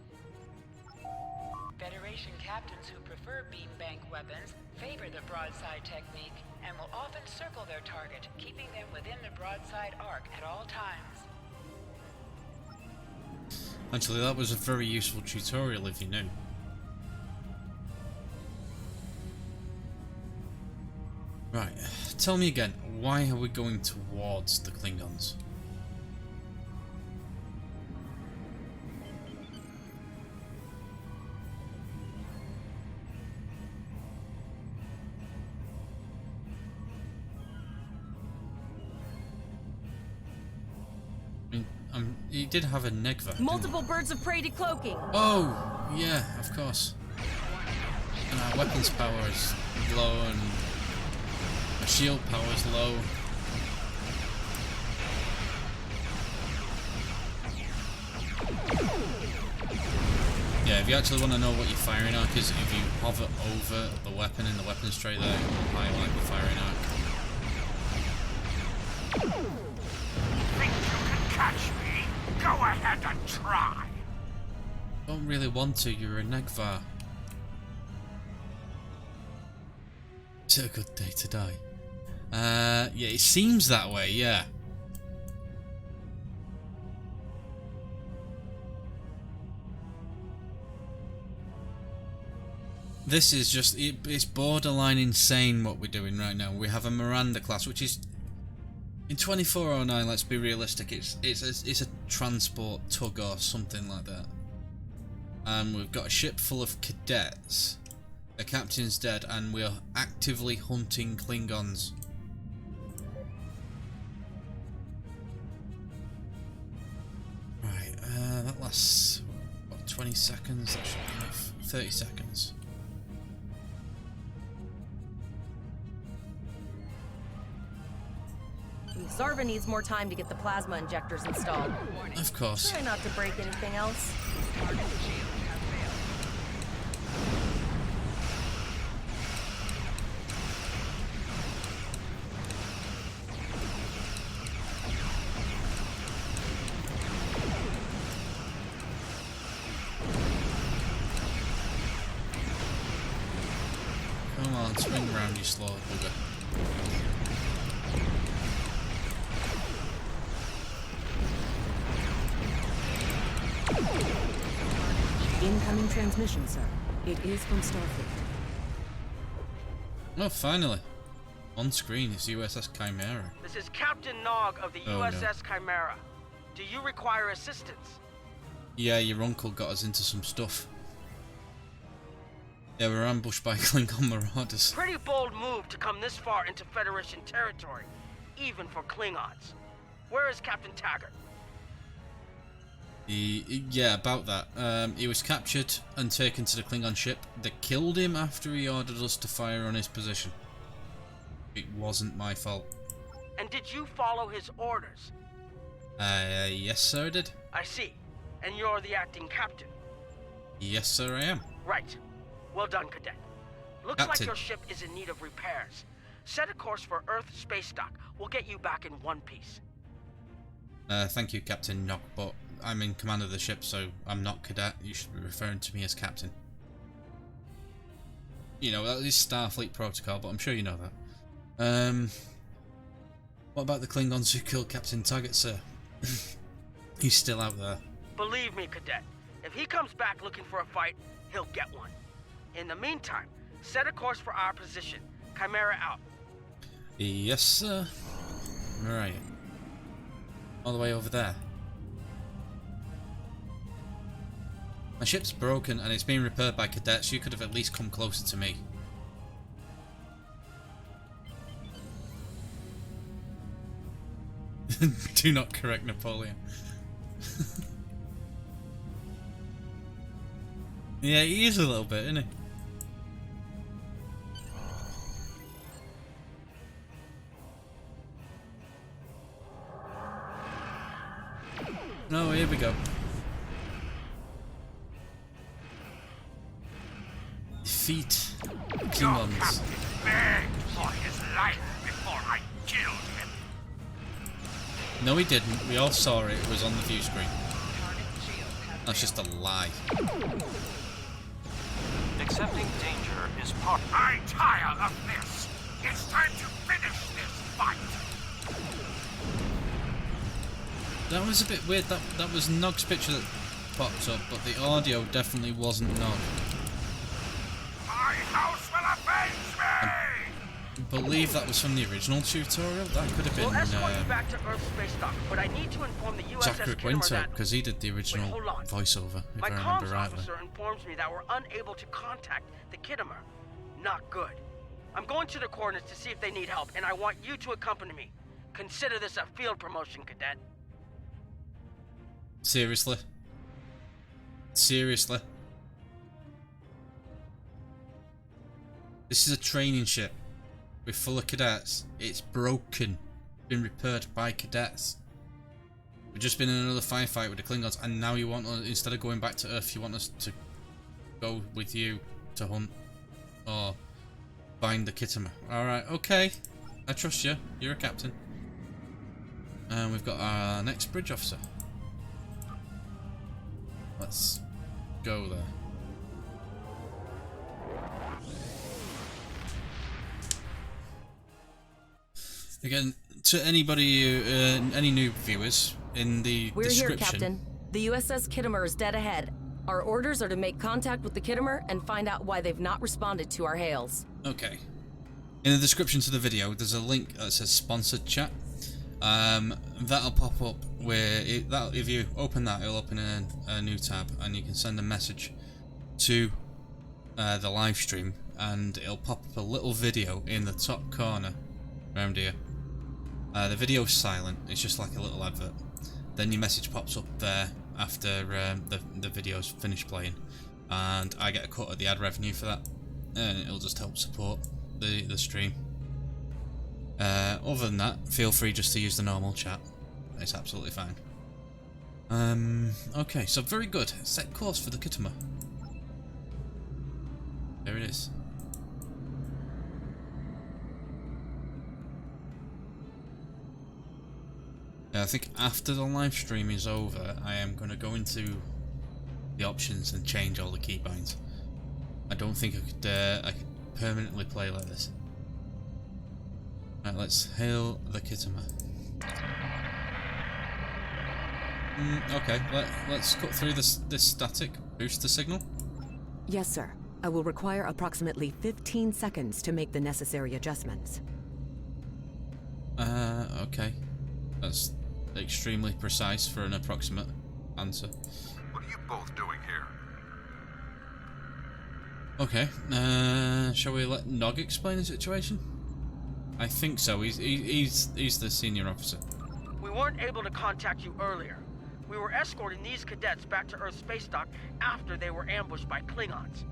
Federation captains who prefer beam bank weapons favor the broadside technique and will often circle their target, keeping them within the broadside arc at all times. Actually, that was a very useful tutorial if you knew. Right, tell me again, why are we going towards the Klingons? He did have a Negva. Multiple birds of prey decloaking. Oh, yeah, of course. And our weapons power is low and our shield power is low. Yeah, if you actually want to know what your firing arc is, if you hover over the weapon in the weapons tray there, it will highlight the firing arc. Think you can catch me? Go ahead and try. Don't really want to, you're a Negvar. Is it a good day to die? Yeah, it seems that way, yeah. This is just, it's borderline insane what we're doing right now. We have a Miranda class, which is, in 2409, let's be realistic, it's a transport tug or something like that. And we've got a ship full of cadets. The captain's dead, and we are actively hunting Klingons. Right, that lasts, what, 20 seconds? That should be enough. 30 seconds. Zarva needs more time to get the plasma injectors installed. Of course. Try not to break anything else. Come on, swing round, you slow bugger. Incoming transmission, sir. It is from Starfleet. Oh, finally. On screen is USS Chimera. This is Captain Nog of the Oh, USS Chimera. Do you require assistance? Yeah, your uncle got us into some stuff. Yeah, we were ambushed by Klingon marauders. Pretty bold move to come this far into Federation territory, even for Klingons. Where is Captain Taggart? Yeah, about that. He was captured and taken to the Klingon ship. They killed him after he ordered us to fire on his position. It wasn't my fault. And did you follow his orders? Yes sir I did. I see. And you're the acting captain? Yes sir I am. Right. Well done, Cadet. Looks Captain. like your ship is in need of repairs. Set a course for Earth space dock. We'll get you back in one piece. Thank you, Captain Nock, but I'm in command of the ship, so I'm not Cadet. You should be referring to me as Captain. You know, that is Starfleet protocol, but I'm sure you know that. What about the Klingons who killed Captain Taggart, sir? He's still out there. Believe me, Cadet. If he comes back looking for a fight, he'll get one. In the meantime, set a course for our position. Chimera out. Yes, sir. Where are you? All the way over there. My ship's broken and it's being repaired by cadets. You could have at least come closer to me. Do not correct Napoleon. Yeah, he is a little bit, isn't he? Oh, here we go. Defeat Klingons. Begged for his life before I killed him. No, he didn't. We all saw it. It was on the view screen. That's just a lie. Accepting danger is part. I tire of this. It's time to finish this fight. That was a bit weird. That was Nog's picture that popped up, but the audio definitely wasn't Nog. My house will avenge me! I believe that was from the original tutorial. That could have been We'll escort you back to Earth space dock, but I need to inform the USS Zachary Kittimer Quinto, that... because he did the original Wait, hold on. voiceover, if My I remember comms rightly. officer informs me that we're unable to contact the Kittimer. Not good. I'm going to the coordinates to see if they need help, and I want you to accompany me. Consider this a field promotion, Cadet. Seriously? Seriously? This is a training ship. We're full of cadets. It's broken. Been repaired by cadets. We've just been in another firefight with the Klingons, and now you want us, instead of going back to Earth, you want us to go with you to hunt or find the Kittimer. Alright, okay. I trust you. You're a captain. And we've got our next bridge officer. Let's go there. Again, to anybody, any new viewers, in the We're description... here, Captain. The USS Kittimer is dead ahead. Our orders are to make contact with the Kittimer and find out why they've not responded to our hails. Okay. In the description to the video, there's a link that says sponsored chat. That'll pop up where, if you open that, it'll open a new tab, and you can send a message to the live stream, and it'll pop up a little video in the top corner around here. The video's silent, it's just like a little advert. Then your message pops up there after the video's finished playing, and I get a cut of the ad revenue for that, and it'll just help support the stream. Other than that, feel free just to use the normal chat. It's absolutely fine. Okay, so very good. Set course for the Kittimer. There it is. I think after the live stream is over, I am going to go into the options and change all the keybinds. I don't think I could permanently play like this. Right, let's hail the Kittimer. Okay, let's cut through this static. Boost the signal. Yes, sir. I will require approximately 15 seconds to make the necessary adjustments. Okay. That's extremely precise for an approximate answer. What are you both doing here? Okay, shall we let Nog explain the situation? I think so. He's the senior officer. We weren't able to contact you earlier. We were escorting these cadets back to Earth space dock after they were ambushed by Klingons.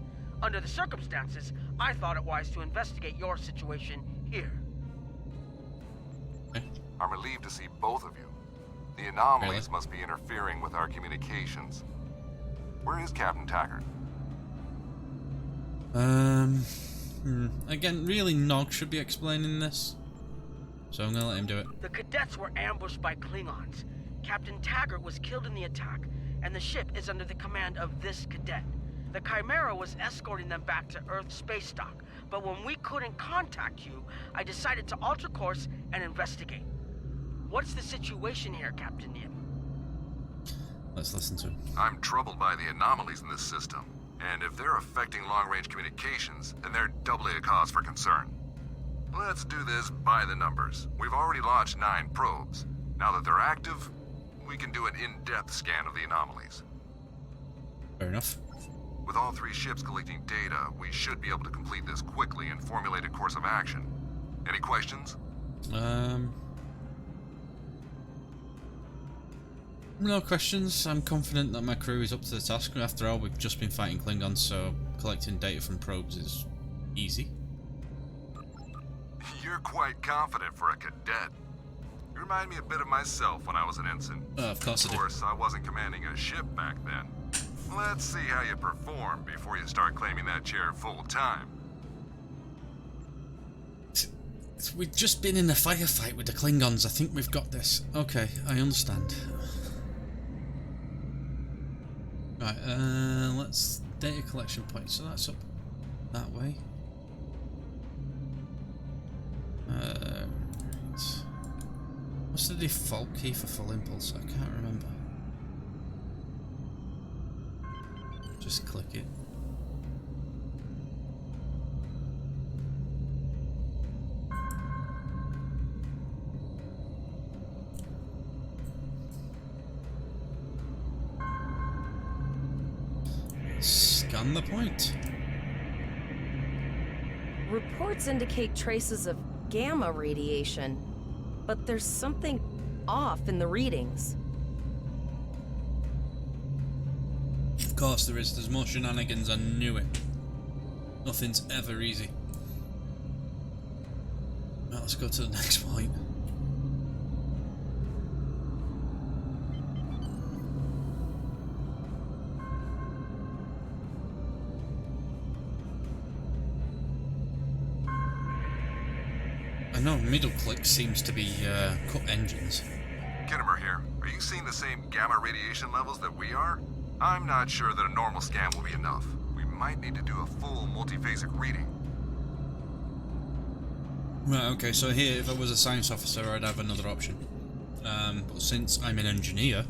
Under the circumstances, I thought it wise to investigate your situation here. Okay. I'm relieved to see both of you. The anomalies must be interfering with our communications. Where is Captain Taggart? Again, really, Nog should be explaining this, so I'm gonna let him do it. The cadets were ambushed by Klingons. Captain Taggart was killed in the attack, and the ship is under the command of this cadet. The Chimera was escorting them back to Earth space dock, but when we couldn't contact you, I decided to alter course and investigate. What's the situation here, Captain Yip? Let's listen to him. I'm troubled by the anomalies in this system, and if they're affecting long-range communications, then they're doubly a cause for concern. Let's do this by the numbers. We've already launched 9 probes. Now that they're active, we can do an in-depth scan of the anomalies. Fair enough. With all 3 ships collecting data, we should be able to complete this quickly and formulate a course of action. Any questions? No questions. I'm confident that my crew is up to the task. After all, we've just been fighting Klingons, so collecting data from probes is easy. You're quite confident for a cadet. You remind me a bit of myself when I was an ensign. Of course I do. Of course, I wasn't commanding a ship back then. Let's see how you perform before you start claiming that chair full time. We've just been in a firefight with the Klingons. I think we've got this. Okay, I understand. Right, let's data collection point. So that's up that way. Right. What's the default key for full impulse? I can't remember. Just click it. Scan the point. Reports indicate traces of gamma radiation, but there's something off in the readings. Of course there is. There's more shenanigans. I knew it. Nothing's ever easy. Well, let's go to the next point. I know middle click seems to be cut engines. Kittimer here. Are you seeing the same gamma radiation levels that we are? I'm not sure that a normal scan will be enough. We might need to do a full multiphasic reading. Right, okay, so here, if I was a science officer, I'd have another option. But since I'm an engineer,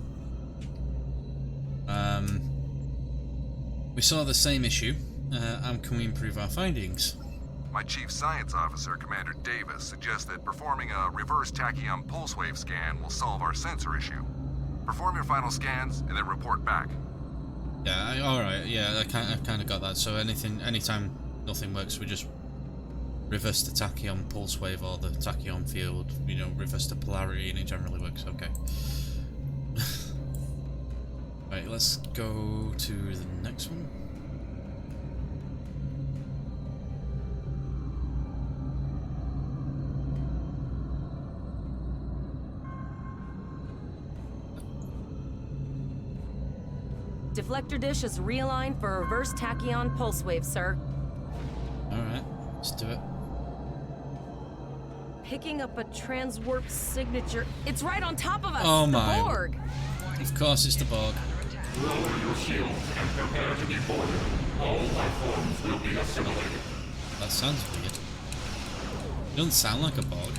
we saw the same issue. How can we improve our findings? My chief science officer, Commander Davis, suggests that performing a reverse tachyon pulse wave scan will solve our sensor issue. Perform your final scans and then report back. Yeah, alright, yeah, I kind of got that. So anytime nothing works, we just reverse the tachyon pulse wave or the tachyon field, you know, reverse the polarity, and it generally works. Okay. Right, let's go to the next one. Deflector dish is realigned for reverse tachyon pulse wave, sir. Alright, let's do it. Picking up a transwarp signature. It's right on top of us! Oh my. The Borg! Of course it's the Borg. Lower your shields and prepare to be boarded. All life forms will be assimilated. That sounds weird. It doesn't sound like a Borg.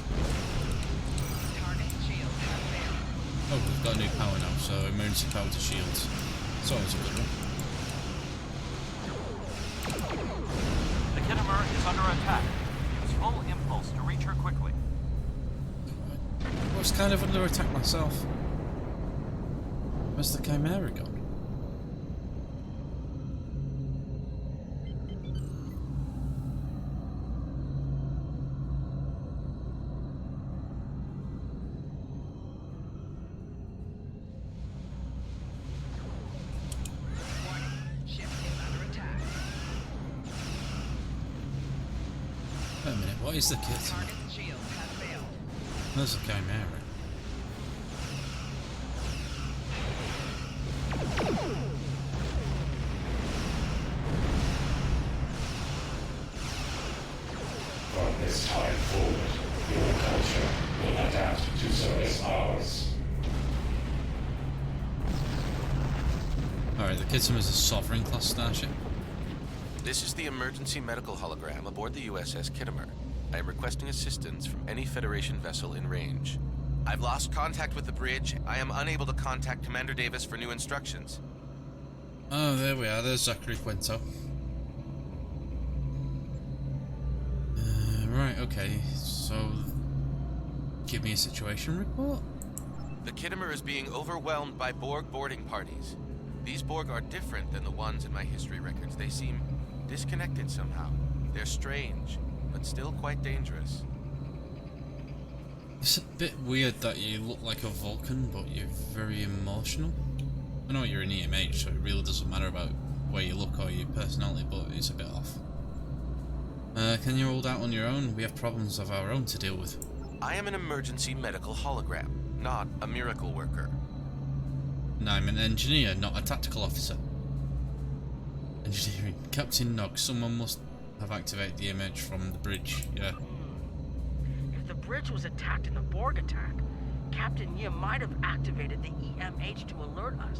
Oh, we've got a new power now, so emergency power to shields. It's always a good one. The Kittimer is under attack. Use full impulse to reach her quickly. I was kind of under attack myself. Where's the Chimera gone? Wait a minute, what is the kit? There's a Chimera. From this time forward, your culture will adapt to service ours. Alright, the Kittimer is a Sovereign class starship. This is the emergency medical hologram aboard the USS Kittimer. I am requesting assistance from any Federation vessel in range. I've lost contact with the bridge. I am unable to contact Commander Davis for new instructions. Oh, there we are. There's Zachary Quinto. Right, okay. So, give me a situation report. The Kittimer is being overwhelmed by Borg boarding parties. These Borg are different than the ones in my history records. They seem disconnected somehow. They're strange, but still quite dangerous. It's a bit weird that you look like a Vulcan, but you're very emotional. I know you're an EMH, so it really doesn't matter about where you look or your personality, but it's a bit off. Can you hold out on your own? We have problems of our own to deal with. I am an emergency medical hologram, not a miracle worker. No, I'm an engineer, not a tactical officer. Engineering. Captain Knox, someone must have activated the image from the bridge, yeah. If the bridge was attacked in the Borg attack, Captain Yi might have activated the EMH to alert us.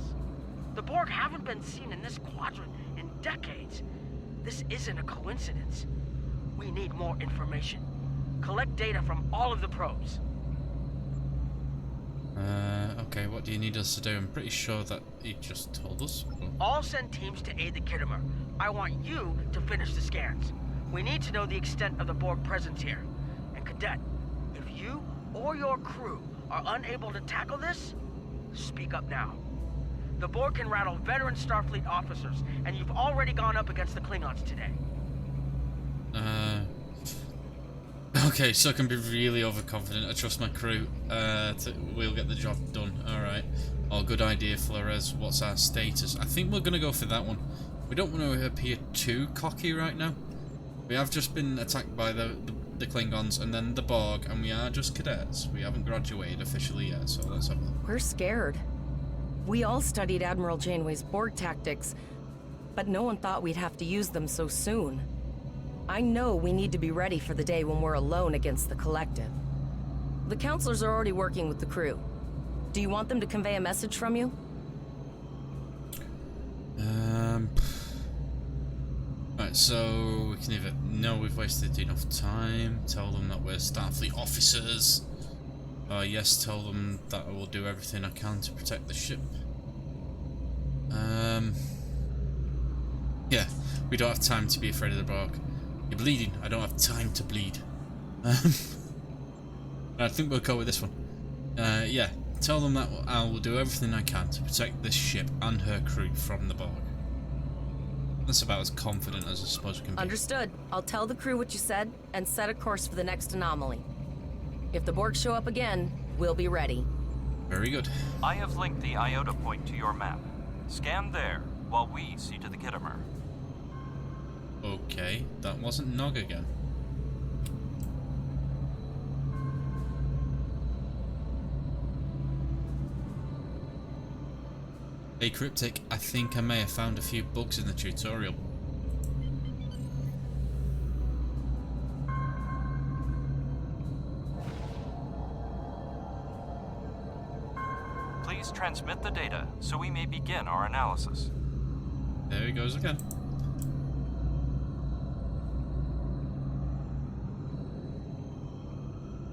The Borg haven't been seen in this quadrant in decades. This isn't a coincidence. We need more information. Collect data from all of the probes. Okay, what do you need us to do? I'm pretty sure that he just told us. All send teams to aid the Kittimer. I want you to finish the scans. We need to know the extent of the Borg presence here. And Cadet, if you or your crew are unable to tackle this, speak up now. The Borg can rattle veteran Starfleet officers, and you've already gone up against the Klingons today. Okay, so I can be really overconfident. I trust my crew. We'll get the job done. Alright. Oh, good idea, Flores. What's our status? I think we're going to go for that one. We don't want to appear too cocky right now. We have just been attacked by the the Klingons, and then the Borg, and we are just cadets. We haven't graduated officially yet, so let's have a look. We're scared. We all studied Admiral Janeway's Borg tactics, but no one thought we'd have to use them so soon. I know we need to be ready for the day when we're alone against the Collective. The counselors are already working with the crew. Do you want them to convey a message from you? Right, so we can either know we've wasted enough time, tell them that we're Starfleet officers, or yes, tell them that I will do everything I can to protect the ship. Yeah, we don't have time to be afraid of the Borg. You're bleeding, I don't have time to bleed. I think we'll go with this one. Yeah, tell them that I will do everything I can to protect this ship and her crew from the Borg. That's about as confident as I suppose we can be. Understood. I'll tell the crew what you said and set a course for the next anomaly. If the Borg show up again, we'll be ready. Very good. I have linked the Iota point to your map. Scan there while we see to the Kittimer. Okay, that wasn't Nog again. Hey Cryptic, I think I may have found a few bugs in the tutorial. Please transmit the data so we may begin our analysis. There he goes again.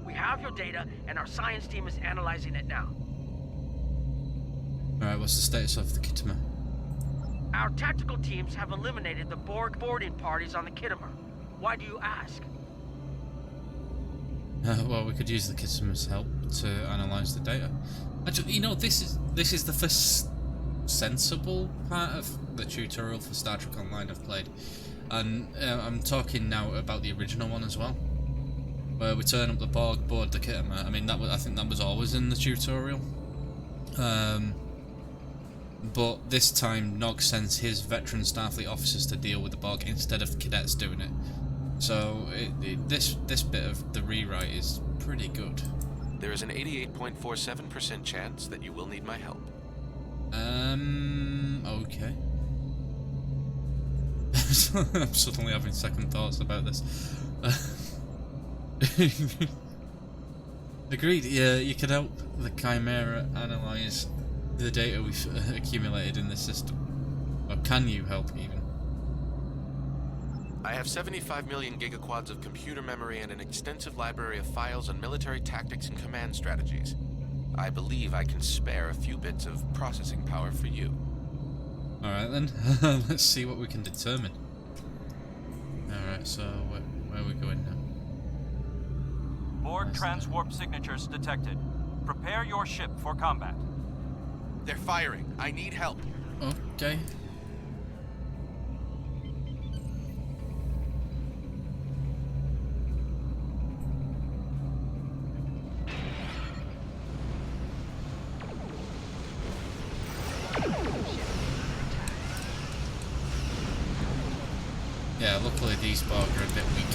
We have your data, and our science team is analyzing it now. Alright, what's the status of the Kittimer? Our tactical teams have eliminated the Borg boarding parties on the Kittimer. Why do you ask? Well, we could use the Kittimer's help to analyse the data. Actually, you know, this is the first sensible part of the tutorial for Star Trek Online I've played, and I'm talking now about the original one as well, where we turn up the Borg, board the Kittimer. I mean, I think that was always in the tutorial. But this time Nog sends his veteran Starfleet officers to deal with the Borg instead of cadets doing it. So this bit of the rewrite is pretty good. There is an 88.47% chance that you will need my help. Okay. I'm suddenly having second thoughts about this. Agreed, yeah, you could help the Chimera analyse the data we've accumulated in this system. Or can you help, even? I have 75 million gigaquads of computer memory and an extensive library of files on military tactics and command strategies. I believe I can spare a few bits of processing power for you. Alright then, let's see what we can determine. Alright, so where are we going now? Borg transwarp signatures detected. Prepare your ship for combat. They're firing. I need help. Okay. Yeah, luckily these Borg are a bit weak.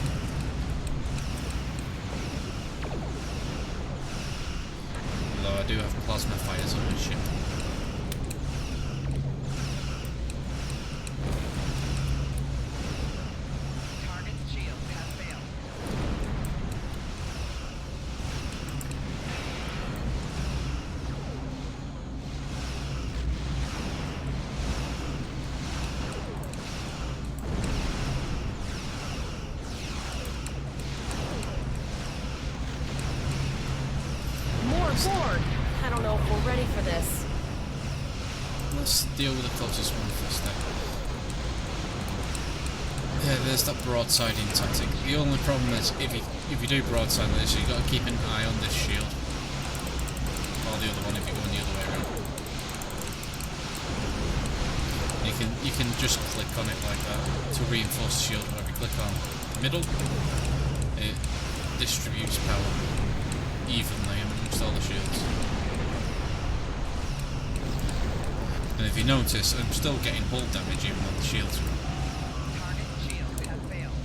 Although I do have plasma fires on my ship. Target's shield has failed. More Borg! I don't know if we're ready for this. Let's deal with the closest one first then. Yeah, there's that broadsiding tactic. The only problem is if you do broadside this, you've got to keep an eye on this shield. Or the other one if you're going the other way around. You can just click on it like that to reinforce the shield. Whenever you click on middle, it distributes power evenly amongst all the shields. And if you notice, I'm still getting hull damage even though the shields are up. Target shield has failed.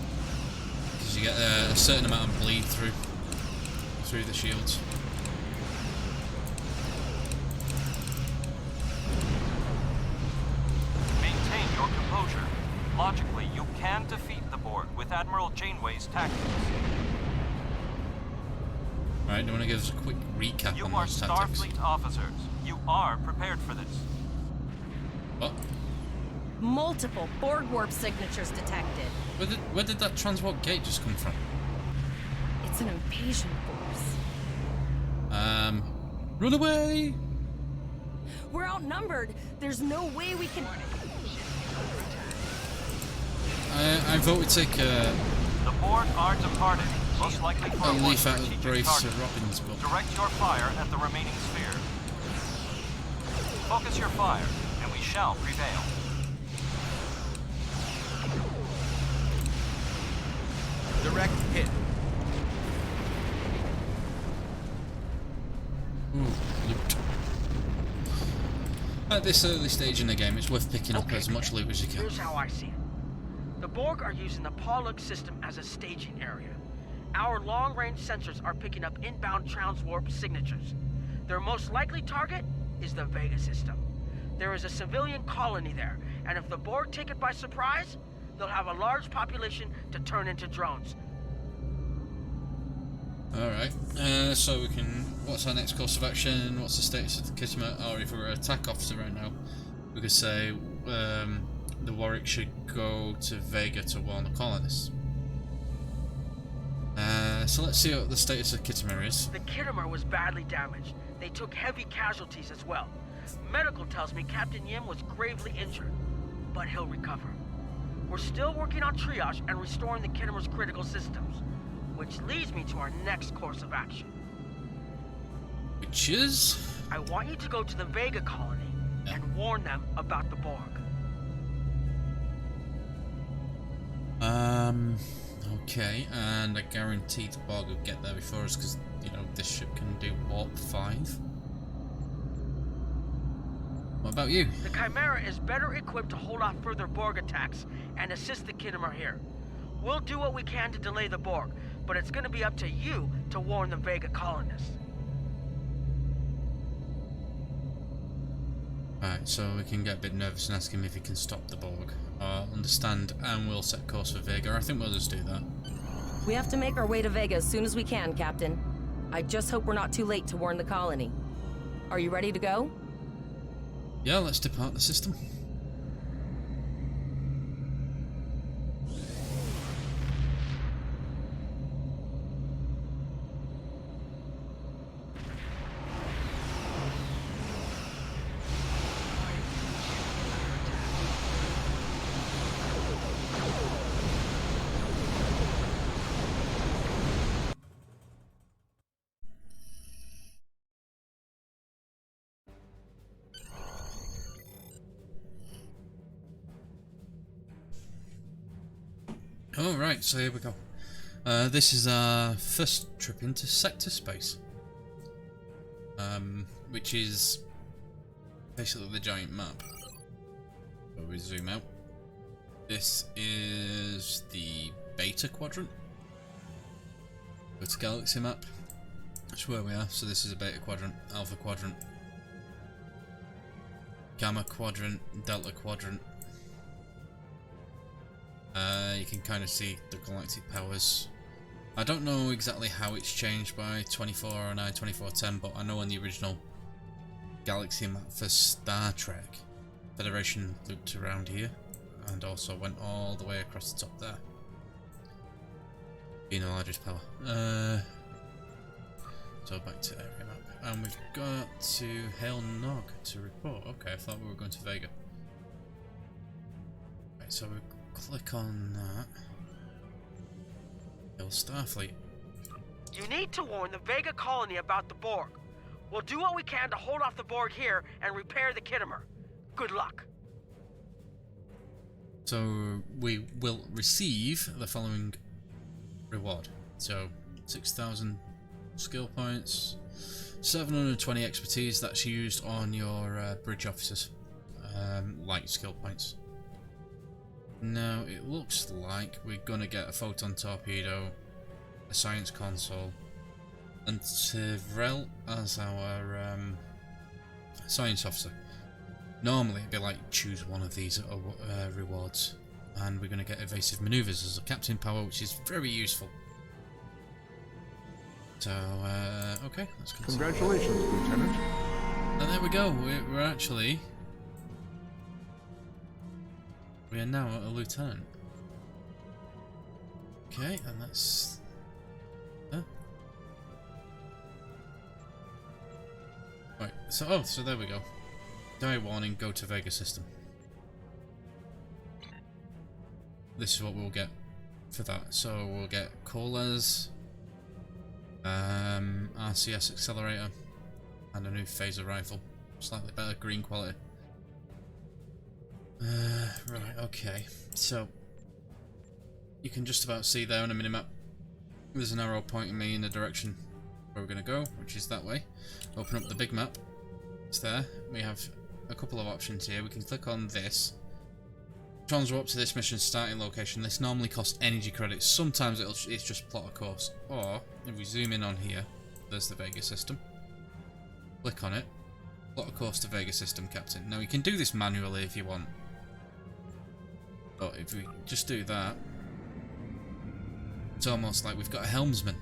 Because you get a certain amount of bleed through the shields. Maintain your composure. Logically, you can defeat the Borg with Admiral Janeway's tactics. Alright, do you want to give us a quick recap You on are those tactics? Starfleet officers. You are prepared for this. What? Multiple Borg warp signatures detected. Where did that transport gate just come from? It's an invasion force. Run away! We're outnumbered. There's no way we can... I vote we take The Borg are departed, most likely for a a more leaf out of the strategic Braves to target. Robbins, but Direct your fire at the remaining sphere. Focus your fire, and we shall prevail. Direct hit. loot. At this early stage in the game, it's worth picking up as much loot as you can. Here's how I see it. The Borg are using the Pollux system as a staging area. Our long-range sensors are picking up inbound transwarp signatures. Their most likely target is the Vega system. There is a civilian colony there, and if the Borg take it by surprise, they'll have a large population to turn into drones. Alright, so we can... What's our next course of action? What's the status of the Kittimer? Or if we're an attack officer right now, we could say the Warwick should go to Vega to warn the colonists. So let's see what the status of Kittimer is. The Kittimer was badly damaged. They took heavy casualties as well. Medical tells me Captain Yim was gravely injured, but he'll recover. We're still working on triage and restoring the Kittimer's critical systems, which leads me to our next course of action. Which is? I want you to go to the Vega colony and warn them about the Borg. Okay, and I guarantee the Borg will get there before us because, you know, this ship can do warp 5. What about you? The Chimera is better equipped to hold off further Borg attacks and assist the Kittimer here. We'll do what we can to delay the Borg, but it's going to be up to you to warn the Vega colonists. Alright, so we can get a bit nervous and ask him if he can stop the Borg. Understand, and we'll set course for Vega. I think we'll just do that. We have to make our way to Vega as soon as we can, Captain. I just hope we're not too late to warn the colony. Are you ready to go? Yeah, let's depart the system. Alright, so here we go. This is our first trip into sector space. Which is basically the giant map. So we zoom out. This is the beta quadrant. Go to galaxy map. That's where we are. So this is a beta quadrant, alpha quadrant, gamma quadrant, delta quadrant. You can kind of see the galactic powers. I don't know exactly how it's changed by 2409, 2410, but I know on the original galaxy map for Star Trek, Federation looped around here and also went all the way across the top there. Being the largest power. So back to area map. And we've got to Hail Nog to report. Okay, I thought we were going to Vega. Right, so we click on that. Hail Starfleet. You need to warn the Vega colony about the Borg. We'll do what we can to hold off the Borg here and repair the Kittimer. Good luck. So we will receive the following reward. So 6,000 skill points, 720 expertise. That's used on your bridge officers, light skill points. No, it looks like we're gonna get a photon torpedo, a science console, and T0lval as our science officer. Normally it'd be like choose one of these rewards, and we're gonna get evasive maneuvers as a captain power, which is very useful. So, okay, let's continue. Congratulations, Lieutenant. And there we go, we're actually... We are now a lieutenant. Okay, and that's... Huh? Right, so, so there we go. Die warning, go to Vega system. This is what we'll get for that. So we'll get Colas, RCS accelerator, and a new phaser rifle. Slightly better green quality. Right, okay. So you can just about see there on a minimap. There's an arrow pointing me in the direction where we're going to go, which is that way. Open up the big map. It's there. We have a couple of options here. We can click on this. Trons are up to this mission's starting location. This normally costs energy credits. Sometimes it's just plot a course. Or, if we zoom in on here, there's the Vega system. Click on it. Plot a course to Vega system, Captain. Now, you can do this manually if you want. But if we just do that, it's almost like we've got a helmsman.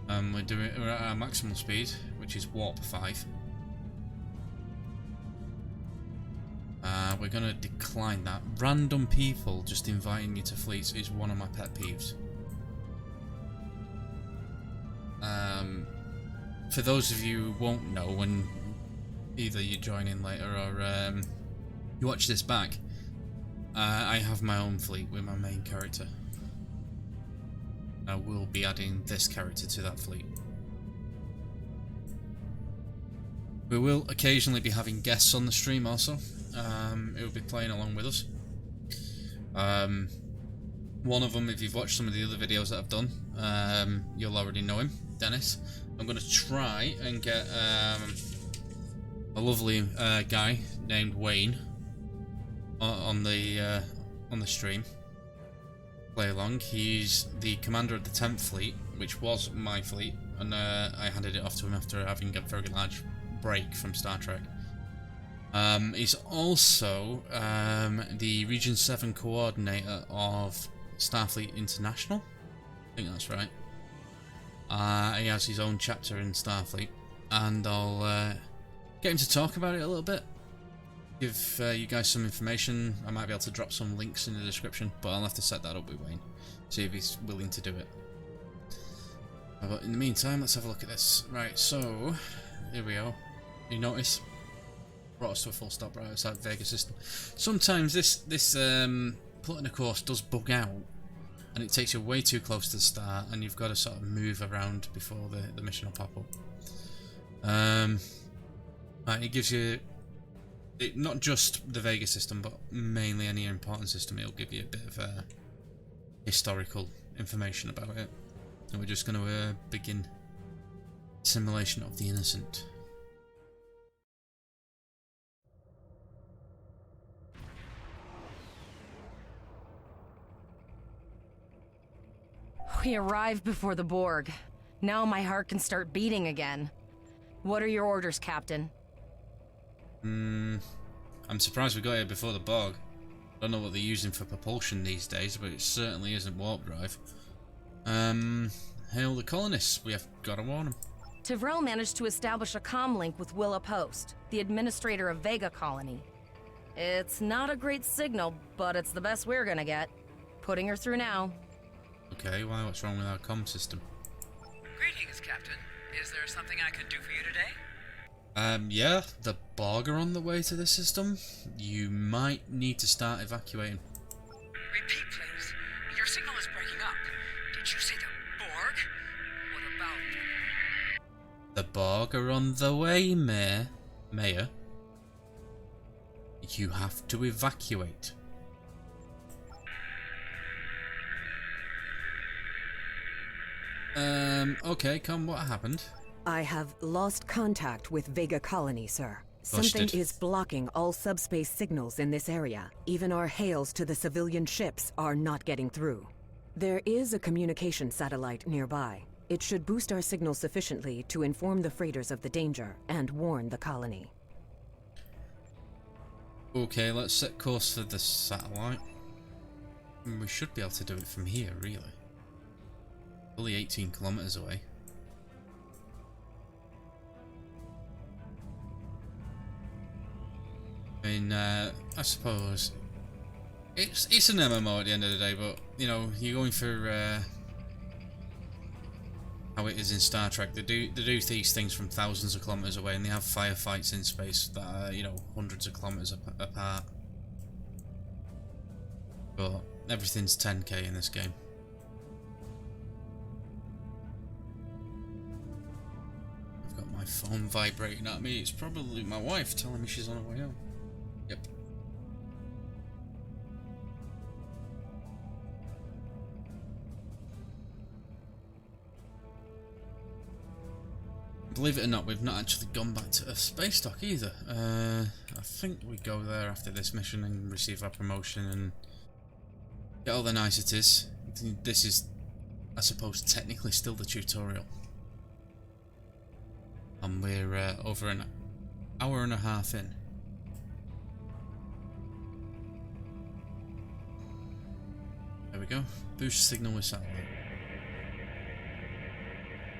We're at our maximal speed, which is warp 5. We're going to decline that. Random people just inviting you to fleets is one of my pet peeves. For those of you who won't know, when either you join in later or you watch this back, I have my own fleet with my main character. I will be adding this character to that fleet. We will occasionally be having guests on the stream also. It will be playing along with us. One of them, if you've watched some of the other videos that I've done, you'll already know him, Dennis. I'm going to try and get a lovely guy named Wayne on the stream. Play along. He's the commander of the 10th fleet, which was my fleet, and I handed it off to him after having a very large break from Star Trek. He's also the Region 7 coordinator of Starfleet International. I think that's right. He has his own chapter in Starfleet, and I'll get him to talk about it a little bit. Give you guys some information. I might be able to drop some links in the description, but I'll have to set that up with Wayne. See if he's willing to do it. But in the meantime, let's have a look at this. Right, so here we are. You notice? Brought us to a full stop right outside Vega system. Sometimes this plotting a course does bug out, and it takes you way too close to the start, and you've got to sort of move around before the mission will pop up. Right, it gives you not just the Vega system, but mainly any important system. It'll give you a bit of historical information about it. And we're just going to begin simulation of the innocent. We arrived before the Borg. Now my heart can start beating again. What are your orders, Captain? I'm surprised we got here before the Borg. I don't know what they're using for propulsion these days, but it certainly isn't warp drive. Hail the colonists. We have got to warn them. T0lval managed to establish a comm link with Willa Post, the administrator of Vega Colony. It's not a great signal, but it's the best we're gonna get. Putting her through now. Okay, why? What's wrong with our comm system? Greetings, Captain. Is there something I could do for you today? Yeah, the Borg are on the way to the system. You might need to start evacuating. Repeat, please. Your signal is breaking up. Did you say the Borg? What about them? The Borg are on the way, Mayor. You have to evacuate. Okay, what happened? I have lost contact with Vega Colony, sir. Something is blocking all subspace signals in this area. Even our hails to the civilian ships are not getting through. There is a communication satellite nearby. It should boost our signal sufficiently to inform the freighters of the danger and warn the colony. Okay, let's set course for the satellite. We should be able to do it from here, really. Only 18 kilometers away. I mean, I suppose it's an MMO at the end of the day, but you know, you're going for how it is in Star Trek. They do these things from thousands of kilometers away, and they have firefights in space that are, you know, hundreds of kilometers apart. But everything's 10k in this game. I've got my phone vibrating at me. It's probably my wife telling me she's on her way home. Yep. Believe it or not, we've not actually gone back to a space dock either. I think we go there after this mission and receive our promotion and get all the niceties. This is, I suppose, technically still the tutorial. And we're over an hour and a half in. There we go. Boost signal with satellite.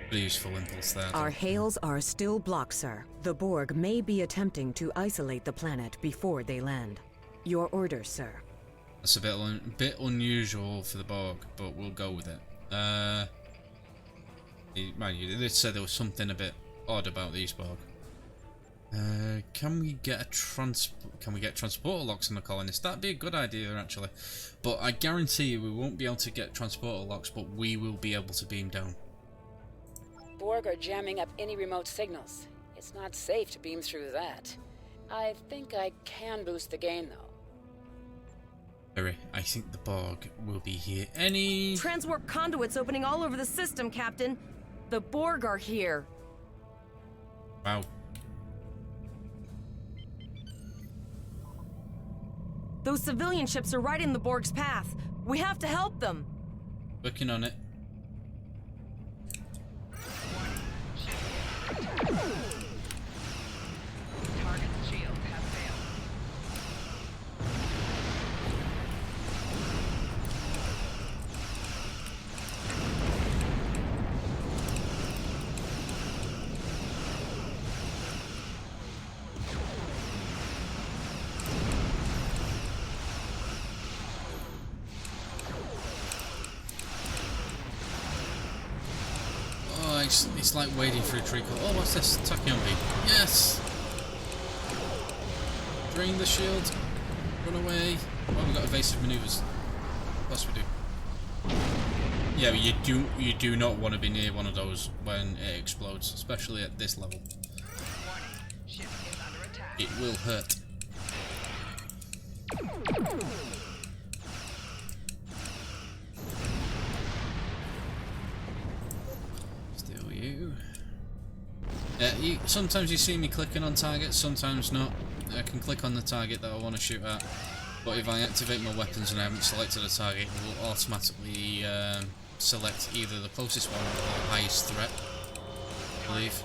Pretty useful impulse there. Our hails are still blocked, sir. The Borg may be attempting to isolate the planet before they land. Your orders, sir. That's a bit unusual for the Borg, but we'll go with it. Mind you, they did say there was something a bit odd about these Borg. Can we get transporter locks on the colonists? That'd be a good idea, actually. But I guarantee you we won't be able to get transporter locks, but we will be able to beam down. Borg are jamming up any remote signals. It's not safe to beam through that. I think I can boost the gain, though. Harry, I think the Borg will be here any... Transwarp conduits opening all over the system, Captain. The Borg are here. Wow. Those civilian ships are right in the Borg's path. We have to help them. Working on it. Target's shields have failed. Oh, it's like waiting for a treacle. Oh, what's this? Tachyomi. Yes! Drain the shield. Run away. Oh, we've got evasive maneuvers. Of course we do. Yeah, but you do not want to be near one of those when it explodes, especially at this level. It will hurt. Still you. Sometimes you see me clicking on targets, sometimes not. I can click on the target that I want to shoot at, but if I activate my weapons and I haven't selected a target, it will automatically select either the closest one or the highest threat, I believe.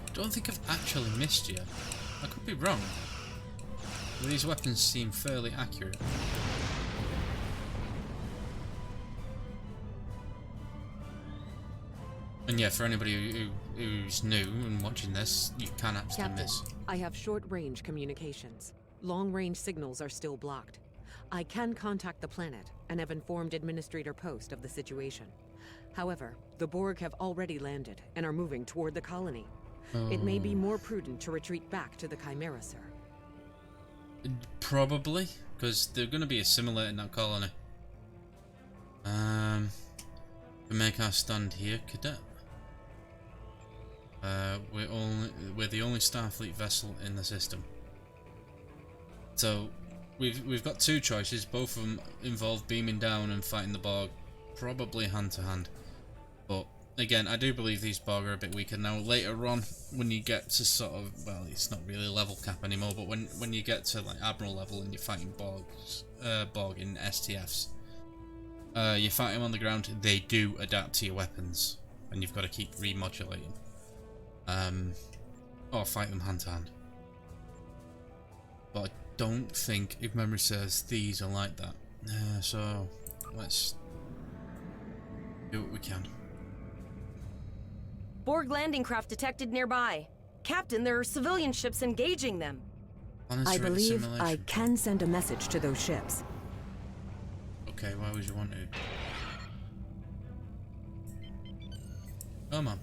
I don't think I've actually missed yet. I could be wrong. But these weapons seem fairly accurate. And yeah, for anybody who's new and watching this, you can actually Captain, miss. I have short-range communications. Long-range signals are still blocked. I can contact the planet and have informed Administrator Post of the situation. However, the Borg have already landed and are moving toward the colony. It may be more prudent to retreat back to the Chimera, sir. Probably, because they're going to be assimilating that colony. We make our stand here, Cadet. We're the only Starfleet vessel in the system. So we've got two choices. Both of them involve beaming down and fighting the Borg, probably hand to hand. But again, I do believe these Borg are a bit weaker now. Later on, when you get to sort of, well, it's not really level cap anymore, but when you get to like Admiral level and you're fighting Borg in STFs, you fight them on the ground. They do adapt to your weapons, and you've got to keep remodulating. Or fight them hand to hand. But I don't think, if memory serves, these are like that. So let's do what we can. Borg landing craft detected nearby. Captain, there are civilian ships engaging them. I believe I can send a message to those ships. Okay, why would you want to? Come on.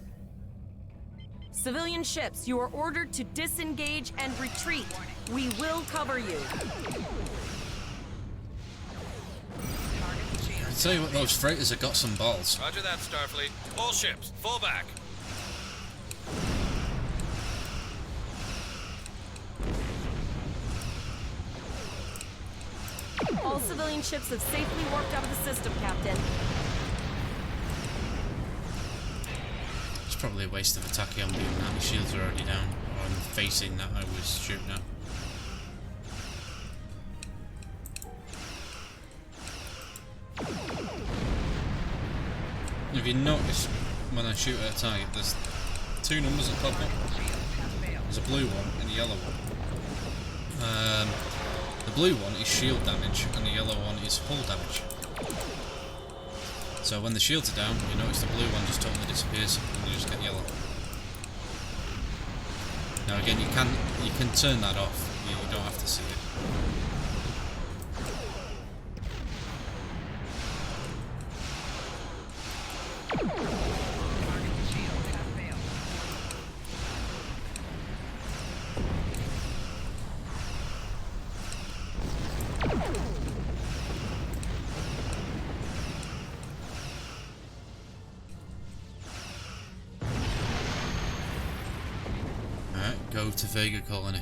Civilian ships, you are ordered to disengage and retreat. We will cover you. I tell you what, those freighters have got some balls. Roger that, Starfleet. All ships, fall back. All civilian ships have safely warped out of the system, Captain. It's probably a waste of a tachyon beam now. The shields are already down. Or I'm facing that I was shooting at. If you notice, when I shoot at a target, there's two numbers that pop up. There's a blue one and a yellow one. The blue one is shield damage and the yellow one is hull damage. So when the shields are down, you notice the blue one just totally disappears and you just get yellow. Now again, you can turn that off. You don't have to see it. Go to Vega Colony.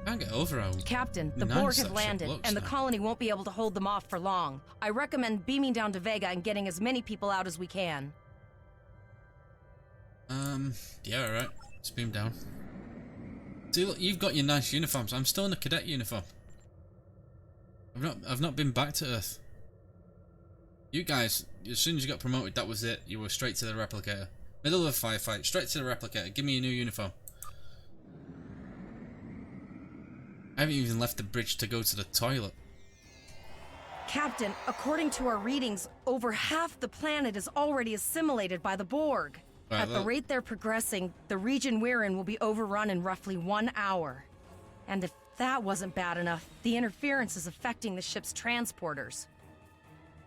Can't get over how Captain, the nice Borg that have ship landed, looks and the now. colony won't be able to hold them off for long. I recommend beaming down to Vega and getting as many people out as we can. Yeah, alright. Let's beam down. See, look, you've got your nice uniforms. I'm still in a cadet uniform. I've not been back to Earth. You guys, as soon as you got promoted, that was it. You were straight to the replicator. Middle of a firefight, straight to the replicator. Give me a new uniform. I haven't even left the bridge to go to the toilet. Captain, according to our readings, over half the planet is already assimilated by the Borg. Right, At the rate they're progressing, the region we're in will be overrun in roughly 1 hour. And if that wasn't bad enough, the interference is affecting the ship's transporters.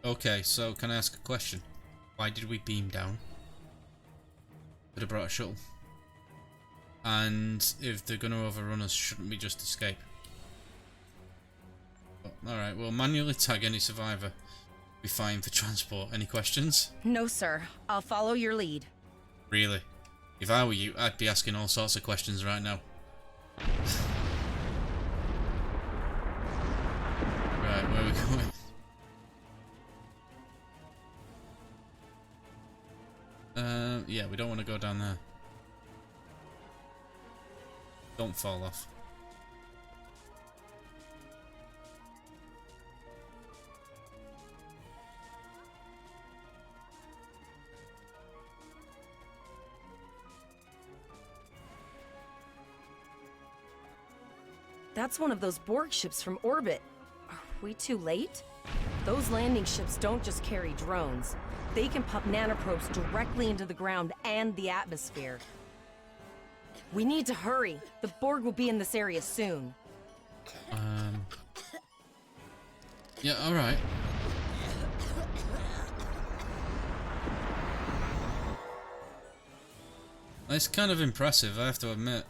Okay, so can I ask a question? Why did we beam down? Could have brought a shuttle. And if they're going to overrun us, shouldn't we just escape? Alright, we'll manually tag any survivor. Be fine for transport. Any questions? No, sir. I'll follow your lead. Really? If I were you, I'd be asking all sorts of questions right now. Right, where are we going? Yeah, we don't want to go down there. Don't fall off. That's one of those Borg ships from orbit. Are we too late? Those landing ships don't just carry drones. They can pump nanoprobes directly into the ground and the atmosphere. We need to hurry. The Borg will be in this area soon. Yeah, alright. It's kind of impressive, I have to admit.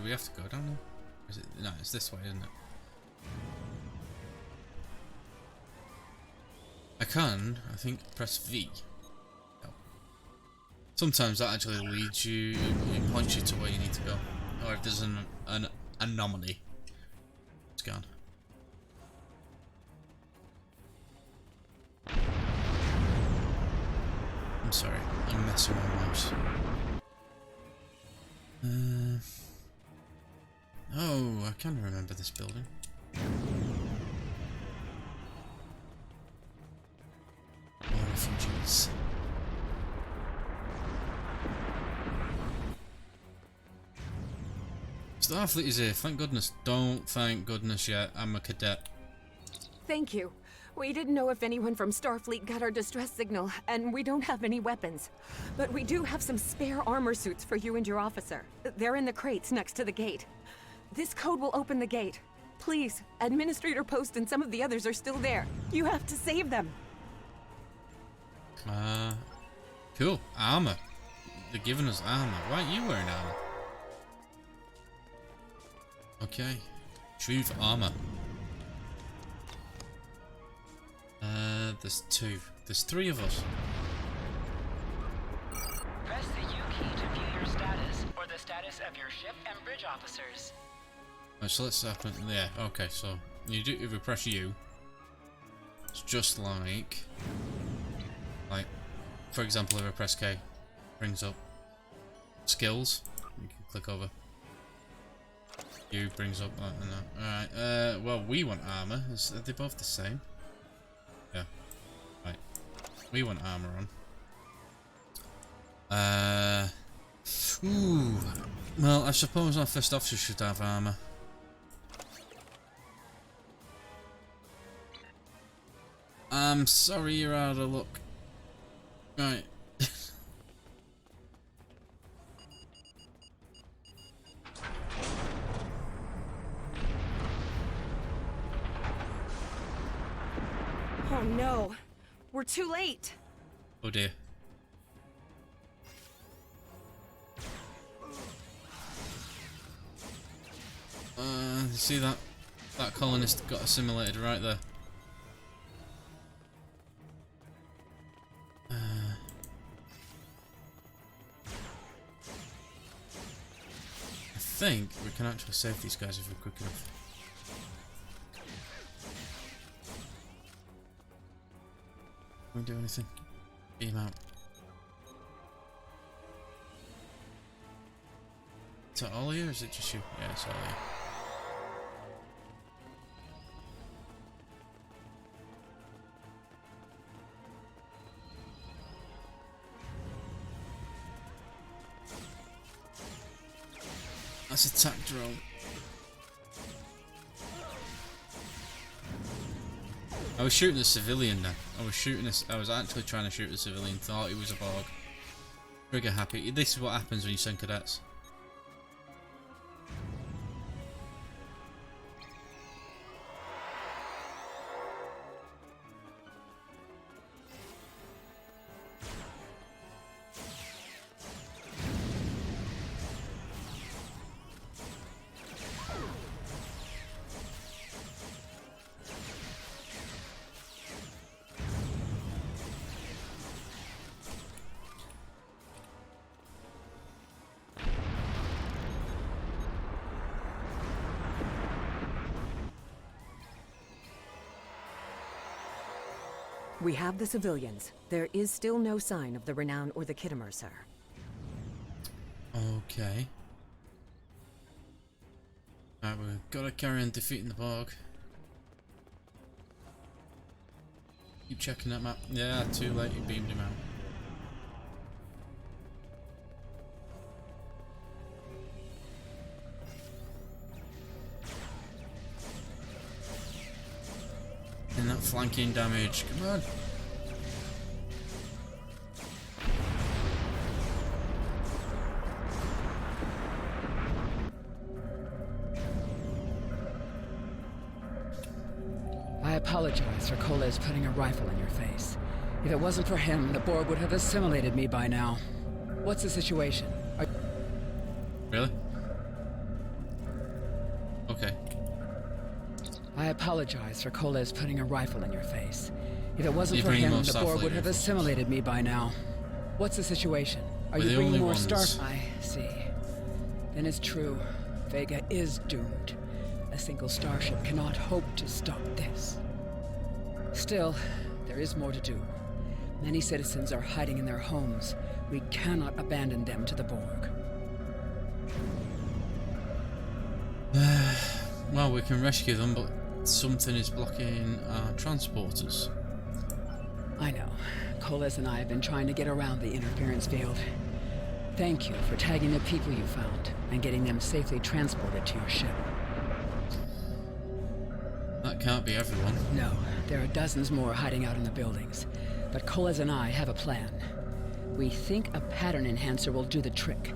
we have to go down there? Is it? No, it's this way, isn't it? I can, I think, press V. No. Sometimes that actually leads you, it points you to where you need to go. Or if there's an anomaly. Scan. I'm sorry, I'm messing with my mouse. Oh, I can remember this building. More refugees. Starfleet is here, thank goodness. Don't thank goodness yet, I'm a cadet. Thank you. We didn't know if anyone from Starfleet got our distress signal, and we don't have any weapons. But we do have some spare armor suits for you and your officer. They're in the crates next to the gate. This code will open the gate. Please, Administrator Post and some of the others are still there. You have to save them. Cool. Armor. They're giving us armor. Why aren't you wearing armor? Okay. Retrieve armor. There's two. There's three of us. Press the U key to view your status, or the status of your ship and bridge officers. Right, so let's happen. Yeah, okay, so you do if we press U, it's just like for example, if I press K, brings up skills. You can click over. U brings up that and that. Alright, well, we want armor. Are they both the same? Yeah. Right. We want armor on. Ooh. Well, I suppose our first officer should have armor. I'm sorry you're out of luck. Right. Oh no, we're too late. Oh dear. You see that colonist got assimilated right there. I think we can actually save these guys if we're quick enough. Can we do anything? Beam out. Is that all of you or is it just you? Yeah, it's all of you. That's attack drone. I was shooting a civilian then. I was actually trying to shoot a civilian, thought it was a Borg. Trigger happy. This is what happens when you send cadets. We have the civilians. There is still no sign of the Renown or the Kittimer, sir. Okay. Alright, we've got to carry on defeating the Borg. Keep checking that map. Yeah, too late, you beamed him out. And that flanking damage, come on. I apologize for Coles putting a rifle in your face. If it wasn't for him, the Borg would have assimilated me by now. What's the situation? Really? Okay. I apologize for Coles putting a rifle in your face. If it wasn't You for bring him, more the Borg would have Starfleet assimilated me by now. What's the situation? Are We're you the bringing only more ones. Star? I see. Then it's true. Vega is doomed. A single starship cannot hope to stop this. Still, there is more to do. Many citizens are hiding in their homes. We cannot abandon them to the Borg. Well, we can rescue them, but something is blocking our transporters. I know. Coles and I have been trying to get around the interference field. Thank you for tagging the people you found and getting them safely transported to your ship. That can't be everyone. No, there are dozens more hiding out in the buildings. But Coles and I have a plan. We think a pattern enhancer will do the trick.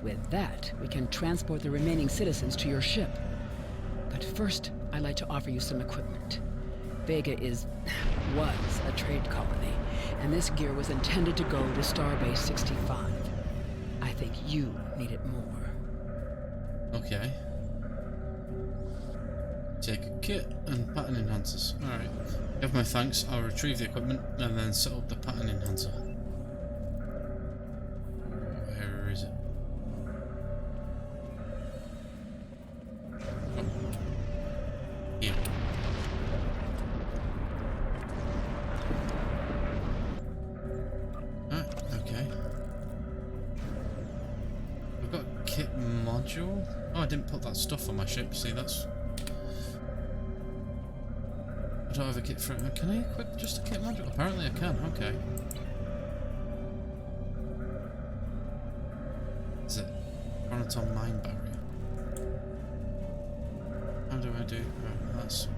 With that, we can transport the remaining citizens to your ship. But first, I'd like to offer you some equipment. Vega was a trade colony, and this gear was intended to go to Starbase 65. I think you need it more. Okay. Take a kit and pattern enhancers. Alright. Give my thanks, I'll retrieve the equipment and then set up the pattern enhancer. Where is it? Here. Okay. We've got a kit module. Oh, I didn't put that stuff on my ship. See, that's... I don't have a kit for it. Can I equip just a kit module? Apparently I can. Okay. Is it Chronoton Mine Barrier? How do I do? Oh, that's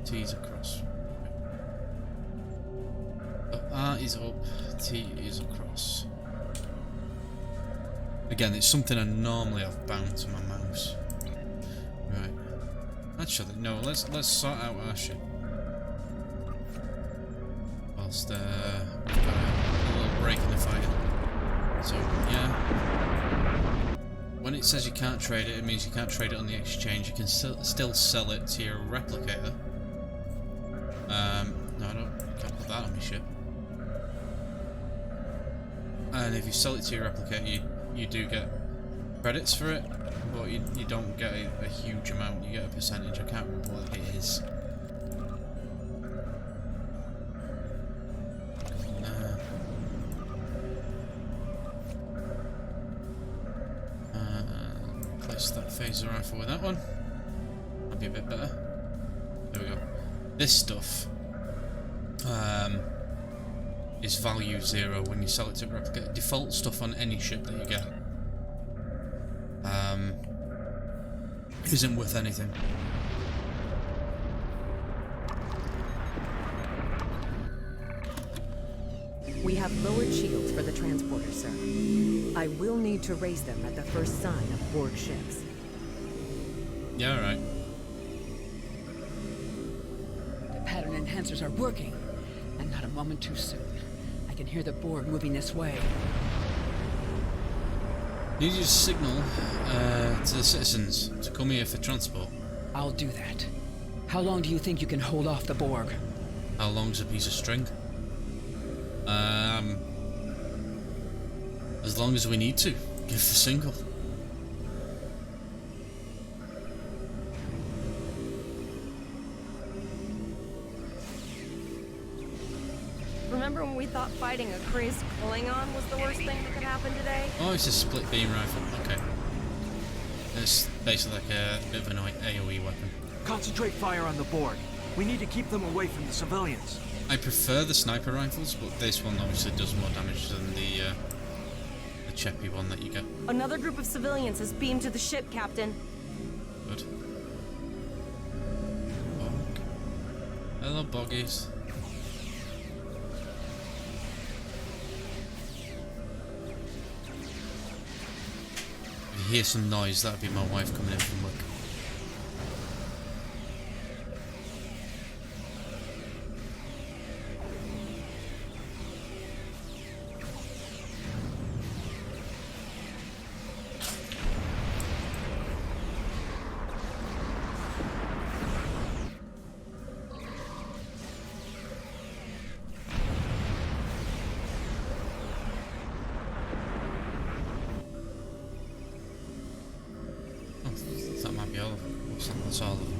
T's across. So R is up, T is across. Again, it's something I normally have bound to my mouse. Right. Actually, no. Let's sort out our ship. Whilst we've got a little break in the fight. So yeah. When it says you can't trade it, it means you can't trade it on the exchange. You can still sell it to your replicator. No, I can't put that on my ship. And if you sell it to your replicator, you do get credits for it, but you don't get a huge amount. You get a percentage. I can't remember what it is. Place that phaser rifle with that one. That'd be a bit better. There we go. This stuff is value 0 when you sell it to a replicator. Default stuff on any ship that you get isn't worth anything. We have lowered shields for the transporter, sir. I will need to raise them at the first sign of Borg ships. Yeah, alright. The pattern enhancers are working, and not a moment too soon. I can hear the Borg moving this way. Need you to signal to the citizens to come here for transport. I'll do that. How long do you think you can hold off the Borg? How long's a piece of string? As long as we need to. Give the signal. Remember when we thought fighting a crazed Klingon was the worst thing that could happen today? Oh, it's a split beam rifle. Okay. It's basically like a bit of an AoE weapon. Concentrate fire on the Borg. We need to keep them away from the civilians. I prefer the sniper rifles, but this one obviously does more damage than the Cheppy one that you get. Another group of civilians has beamed to the ship, Captain. Good. Bog. Hello, boggies. If you hear some noise, that'd be my wife coming in from work. might be all of them. What's all of them?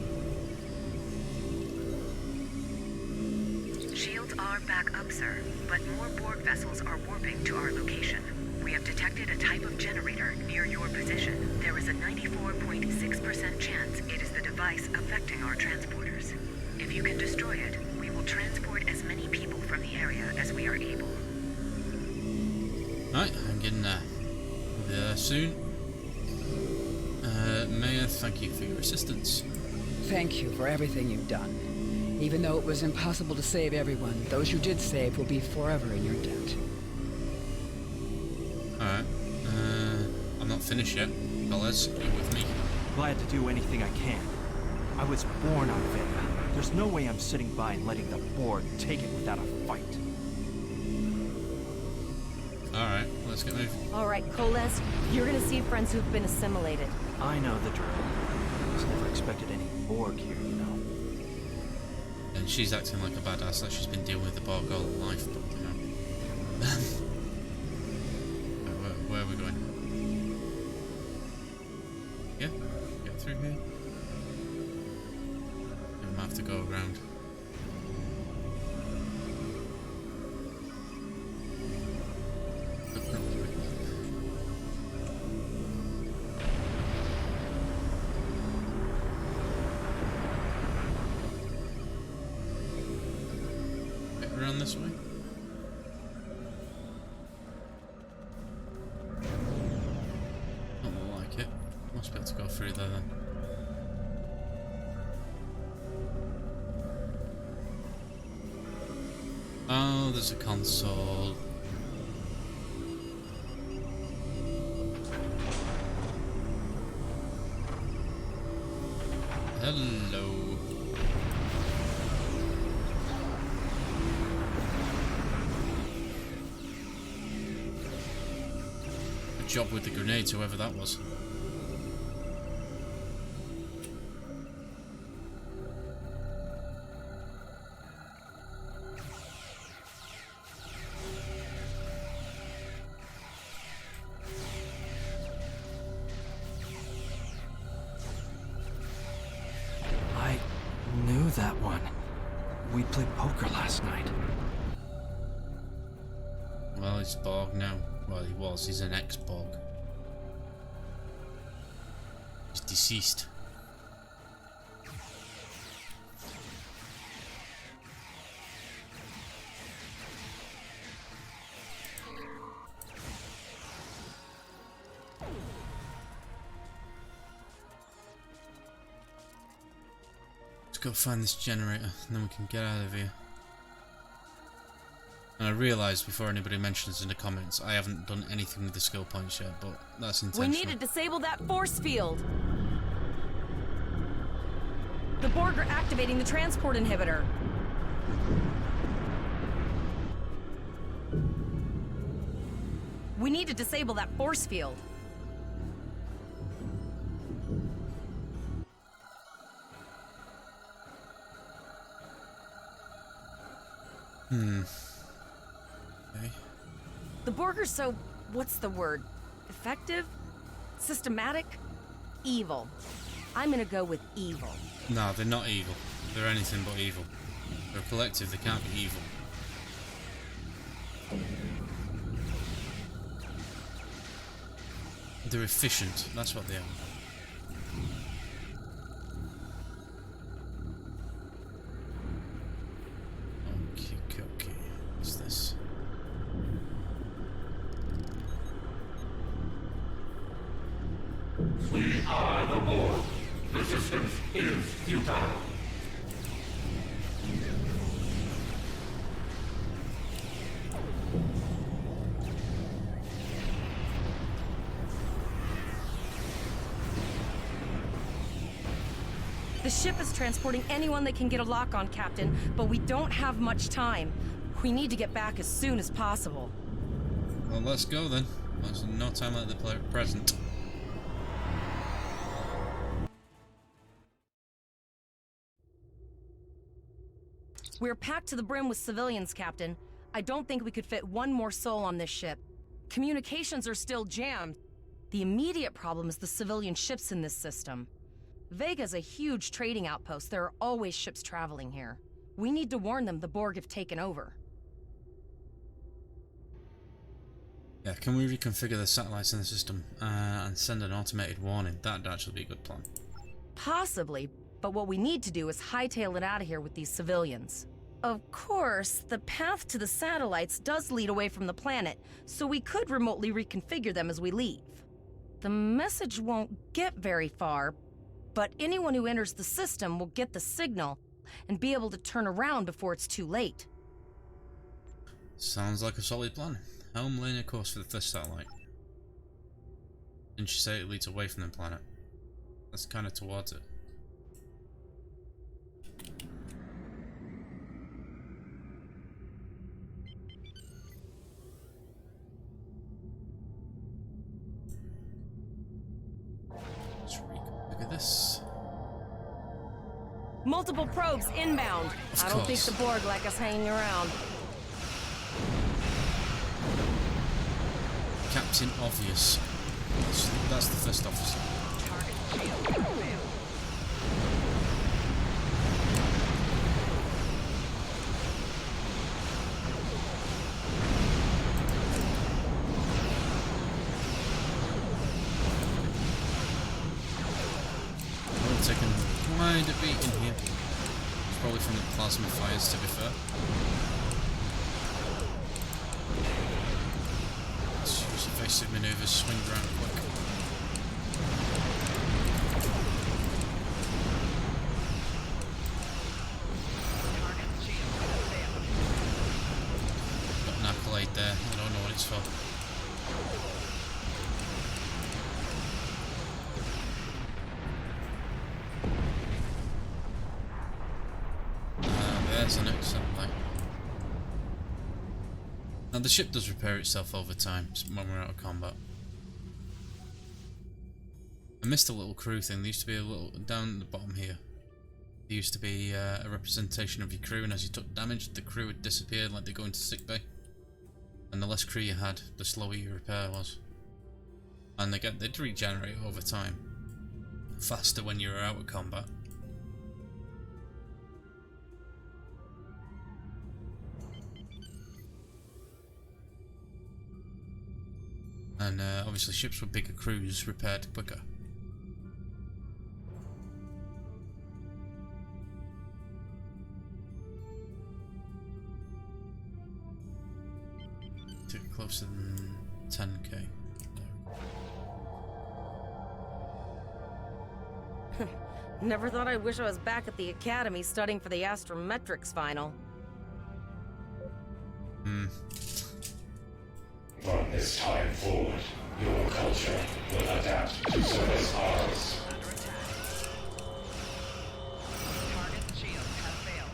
Shields are back up, sir, but more Borg vessels are warping to our location. We have detected a type of generator near your position. There is a 94.6% chance it is the device affecting our transporters. If you can destroy it, we will transport as many people from the area as we are able. Right, I'm getting there. We'll be there soon. Maya, thank you for your assistance. Thank you for everything you've done. Even though it was impossible to save everyone, those you did save will be forever in your debt. Alright. I'm not finished yet. Fellas, you with me? Glad to do anything I can. I was born on Vega. There's no way I'm sitting by and letting the Borg take it without a fight. Alright, let's get moving. Alright, Coles, you're gonna see friends who've been assimilated. I know the drill. I was never expected any Borg here, you know. And she's acting like a badass, like she's been dealing with the Borg all her life, but you know. where are we going? Yeah? Get through here? We might have to go around. Around this way? Don't like it. Must be able to go through there then. Oh, there's a console. Hello. Job with the grenades, whoever that was. I knew that one. We played poker last night. Well, he's Borg now. Well, he was. He's an ex-Borg. He's deceased. Let's go find this generator, and then we can get out of here. And I realised before anybody mentions in the comments, I haven't done anything with the skill points yet, but that's intentional. We need to disable that force field. The Borg are activating the transport inhibitor. We need to disable that force field. Okay. The Borg are so, what's the word? Effective? Systematic? Evil. I'm gonna go with evil. No, they're not evil. They're anything but evil. They're a collective, they can't be evil. They're efficient, that's what they are. Okay. What's this? We are the Borg. Resistance is futile. The ship is transporting anyone they can get a lock on, Captain, but we don't have much time. We need to get back as soon as possible. Well, let's go then. There's no time like the present. We're packed to the brim with civilians, Captain. I don't think we could fit one more soul on this ship. Communications are still jammed. The immediate problem is the civilian ships in this system. Vega's a huge trading outpost. There are always ships traveling here. We need to warn them the Borg have taken over. Yeah, can we reconfigure the satellites in the system and send an automated warning? That'd actually be a good plan. Possibly, but what we need to do is hightail it out of here with these civilians. Of course, the path to the satellites does lead away from the planet, so we could remotely reconfigure them as we leave. The message won't get very far, but anyone who enters the system will get the signal and be able to turn around before it's too late. Sounds like a solid plan. Helm laying a course for the first satellite. Didn't you say it leads away from the planet? That's kind of towards it. Let's reconfigure this. Multiple probes inbound. I don't think the Borg like us hanging around. Captain Obvious. That's the first officer. I've taken quite a beating here. It's probably from the plasma fires, to be fair. Evasive maneuvers, swing around quick. Got an accolade there, I don't know what it's for. There's an excellent light. Now the ship does repair itself over time when we're out of combat. I missed a little crew thing. There used to be a little down at the bottom here. There used to be a representation of your crew, and as you took damage, the crew would disappear like they go into sickbay. And the less crew you had, the slower your repair was. And they'd regenerate over time, faster when you were out of combat. And obviously ships with bigger crews repaired quicker. Too closer than 10k. Never thought I'd wish I was back at the academy studying for the astrometrics final. From this time forward, your culture will adapt to service ours. Target shields have failed.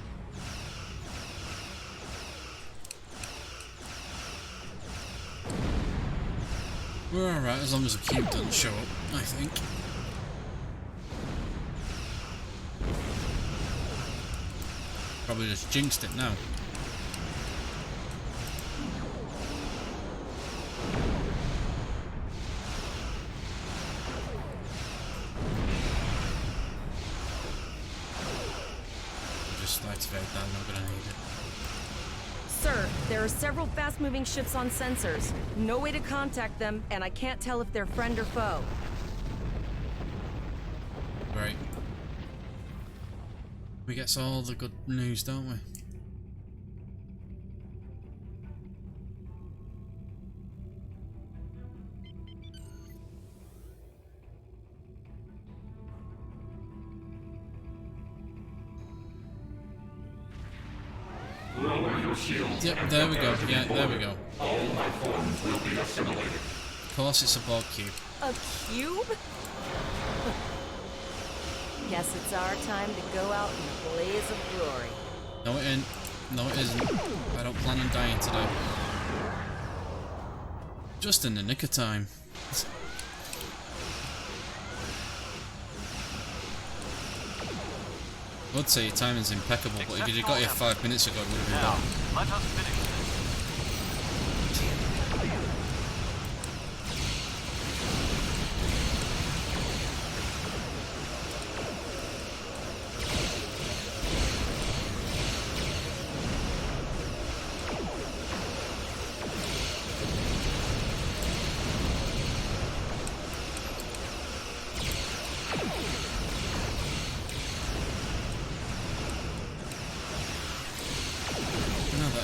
We're alright as long as the cube doesn't show up, I think. Probably just jinxed it now. Activate that, I'm not gonna need it. Sir, there are several fast-moving ships on sensors. No way to contact them, and I can't tell if they're friend or foe. Right. We get all the good news, don't we? Lower your shields. Yep, there we go. Yeah, there we go. All my forms will be assimilated. Of course it's a Borg cube. A cube? Guess it's our time to go out in a blaze of glory. No, it ain't. No, it isn't. I don't plan on dying today. Just in the nick of time. I would say your timing's impeccable, but if you'd have got here 5 minutes ago, it would have been done. Let us finish this.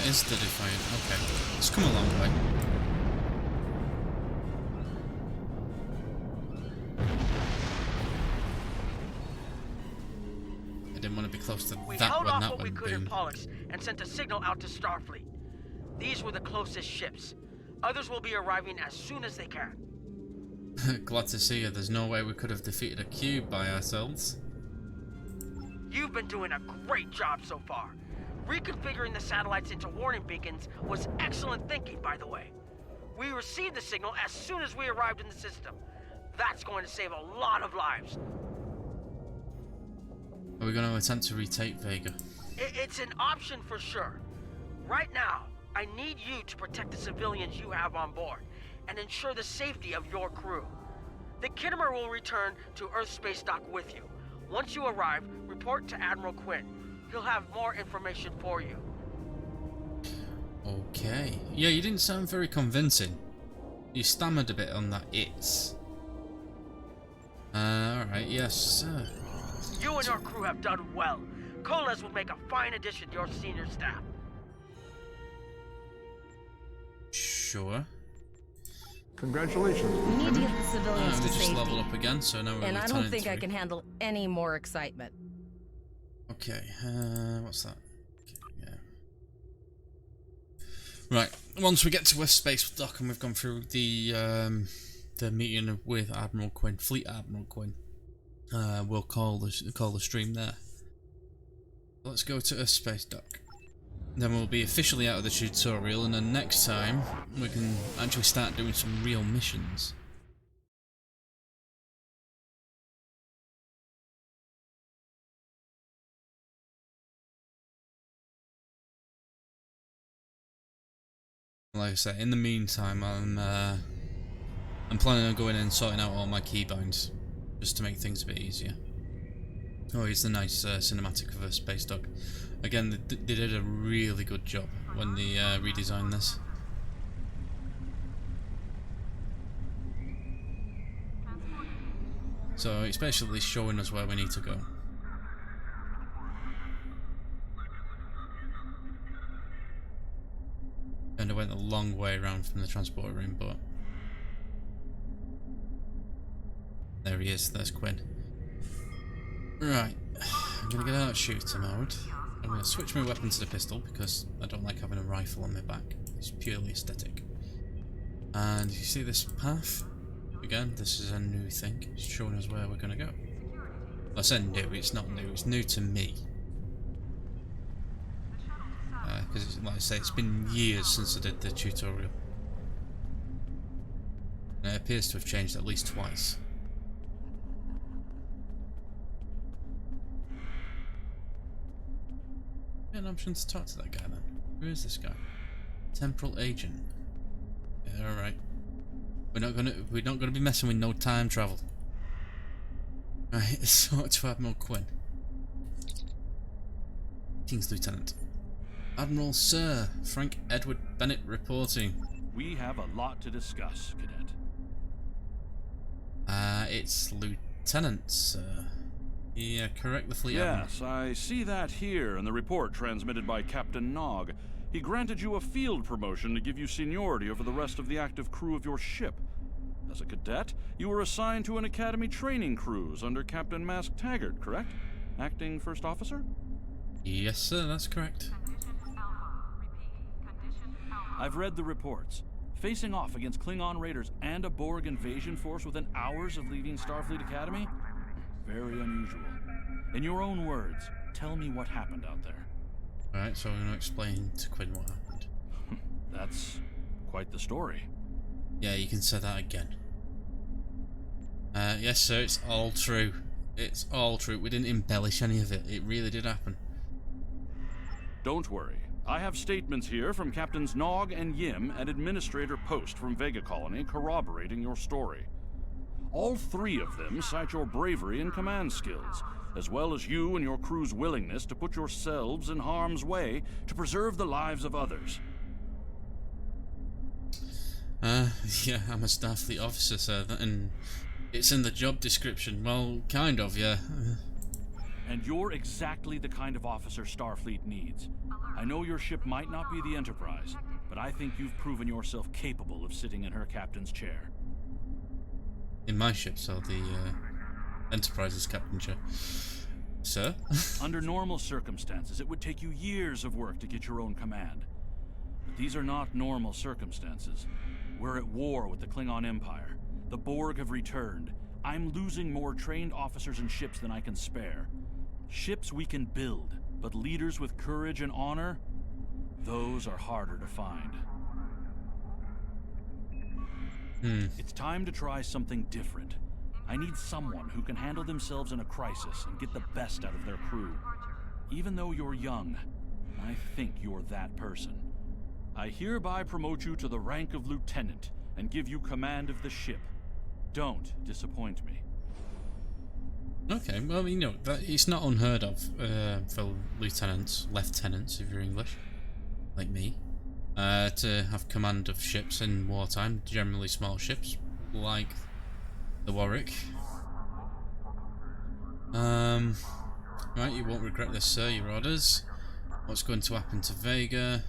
that is the Defiant. Okay, it's come a long way. I didn't want to be close to We that held when off that what we went could in boom. Pollux and sent a signal out to Starfleet. These were the closest ships. Others will be arriving as soon as they can. Glad to see you. There's no way we could have defeated a cube by ourselves. You've been doing a great job so far. Reconfiguring the satellites into warning beacons was excellent thinking, by the way. We received the signal as soon as we arrived in the system. That's going to save a lot of lives. Are we going to attempt to retake Vega? It's an option for sure. Right now, I need you to protect the civilians you have on board and ensure the safety of your crew. The Kittimer will return to Earth Space Dock with you. Once you arrive, report to Admiral Quinn. He'll have more information for you. Okay. Yeah, you didn't sound very convincing. You stammered a bit on that it's. Alright, yes, sir. You and your crew have done well. Colas will make a fine addition to your senior staff. Sure. Congratulations. We need to get the civilians to we just safety. level up again, so now we're And I don't Lieutenant think I 3. can handle any more excitement. Okay, what's that? Okay, yeah. Right, once we get to West Space Dock and we've gone through the meeting with Admiral Quinn, Fleet Admiral Quinn, we'll call the stream there. Let's go to Earth Space Dock. Then we'll be officially out of the tutorial, and then next time we can actually start doing some real missions. Like I said, in the meantime, I'm planning on going in and sorting out all my keybinds, just to make things a bit easier. Oh, it's a nice cinematic of a space dock. Again, they did a really good job when they redesigned this. So it's basically showing us where we need to go. And I went a long way around from the transporter room, but there he is. There's Quinn. Right, I'm gonna get out of shooter mode. I'm gonna switch my weapon to the pistol because I don't like having a rifle on my back. It's purely aesthetic. And you see this path? Again, this is a new thing. It's showing us where we're gonna go. I said new. It's not new. It's new to me. Because, like I say, it's been years since I did the tutorial. And it appears to have changed at least twice. An option to talk to that guy then. Who is this guy? Temporal agent. Yeah, alright. We're not gonna be messing with no time travel. Right, so to Admiral Quinn. King's Lieutenant. Admiral Sir Frank Edward Bennett reporting. We have a lot to discuss, Cadet. It's Lieutenant, sir. Yeah, correct the fleet admiral. Yes, I see that here in the report transmitted by Captain Nog. He granted you a field promotion to give you seniority over the rest of the active crew of your ship. As a cadet, you were assigned to an academy training cruise under Captain Mask Taggart, correct? Acting first officer? Yes, sir, that's correct. I've read the reports. Facing off against Klingon raiders and a Borg invasion force within hours of leaving Starfleet Academy? Very unusual. In your own words, tell me what happened out there. Alright, so I'm going to explain to Quinn what happened. That's quite the story. Yeah, you can say that again. Yes, sir, it's all true. It's all true. We didn't embellish any of it. It really did happen. Don't worry. I have statements here from Captains Nog and Yim at Administrator Post from Vega Colony corroborating your story. All three of them cite your bravery and command skills, as well as you and your crew's willingness to put yourselves in harm's way to preserve the lives of others. Yeah, I'm a Starfleet officer, sir, and it's in the job description. Well, kind of, yeah. And you're exactly the kind of officer Starfleet needs. I know your ship might not be the Enterprise, but I think you've proven yourself capable of sitting in her captain's chair. In my ship, so the Enterprise's captain chair. Sir? Under normal circumstances, it would take you years of work to get your own command. But these are not normal circumstances. We're at war with the Klingon Empire. The Borg have returned. I'm losing more trained officers and ships than I can spare. Ships we can build, but leaders with courage and honor, those are harder to find. It's time to try something different. I need someone who can handle themselves in a crisis and get the best out of their crew. Even though you're young, I think you're that person. I hereby promote you to the rank of lieutenant and give you command of the ship. Don't disappoint me. Okay, well, you know, it's not unheard of for lieutenants, if you're English, like me, to have command of ships in wartime, generally small ships, like the Warwick. Right, you won't regret this, sir, your orders. What's going to happen to Vega?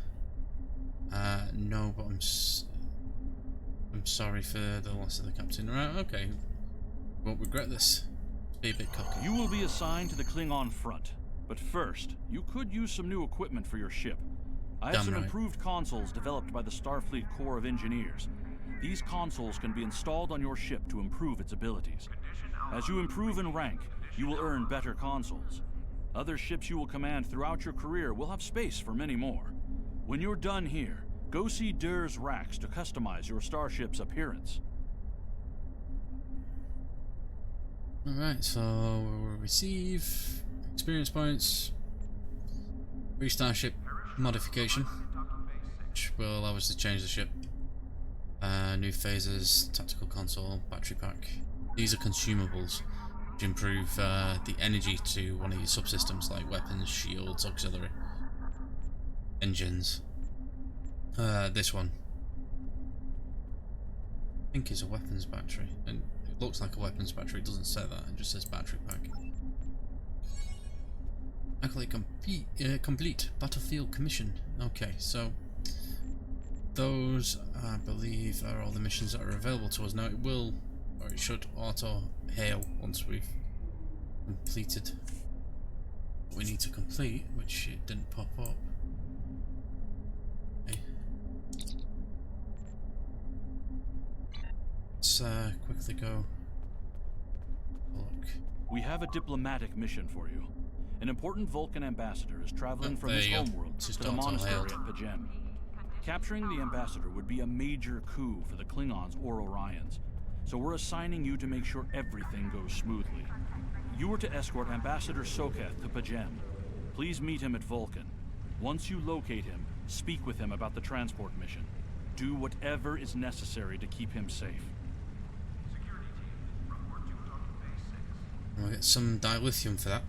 No, but I'm sorry for the loss of the captain. Right, okay. Won't regret this. Be a bit cocky. You will be assigned to the Klingon front, but first, you could use some new equipment for your ship. I have some improved consoles developed by the Starfleet Corps of Engineers. These consoles can be installed on your ship to improve its abilities. As you improve in rank, you will earn better consoles. Other ships you will command throughout your career will have space for many more. When you're done here, go see Dur's racks to customize your starship's appearance. Alright, so we'll receive experience points, free starship modification, which will allow us to change the ship, new phases, tactical console, battery pack. These are consumables which improve the energy to one of your subsystems like weapons, shields, auxiliary, engines. This one I think is a weapons battery, and it looks like a weapons battery. It doesn't say that, it just says battery pack. Accolade complete battlefield commission. Okay, so those I believe are all the missions that are available to us now. It will, or it should, auto hail once we've completed what we need to complete, which it didn't pop up. Okay. Let's quickly go look. We have a diplomatic mission for you. An important Vulcan ambassador is traveling from his homeworld to the monastery at Pajem. Capturing the ambassador would be a major coup for the Klingons or Orions, so we're assigning you to make sure everything goes smoothly. You are to escort Ambassador Soketh to Pajem. Please meet him at Vulcan. Once you locate him, speak with him about the transport mission. Do whatever is necessary to keep him safe. I'll get some dilithium for that.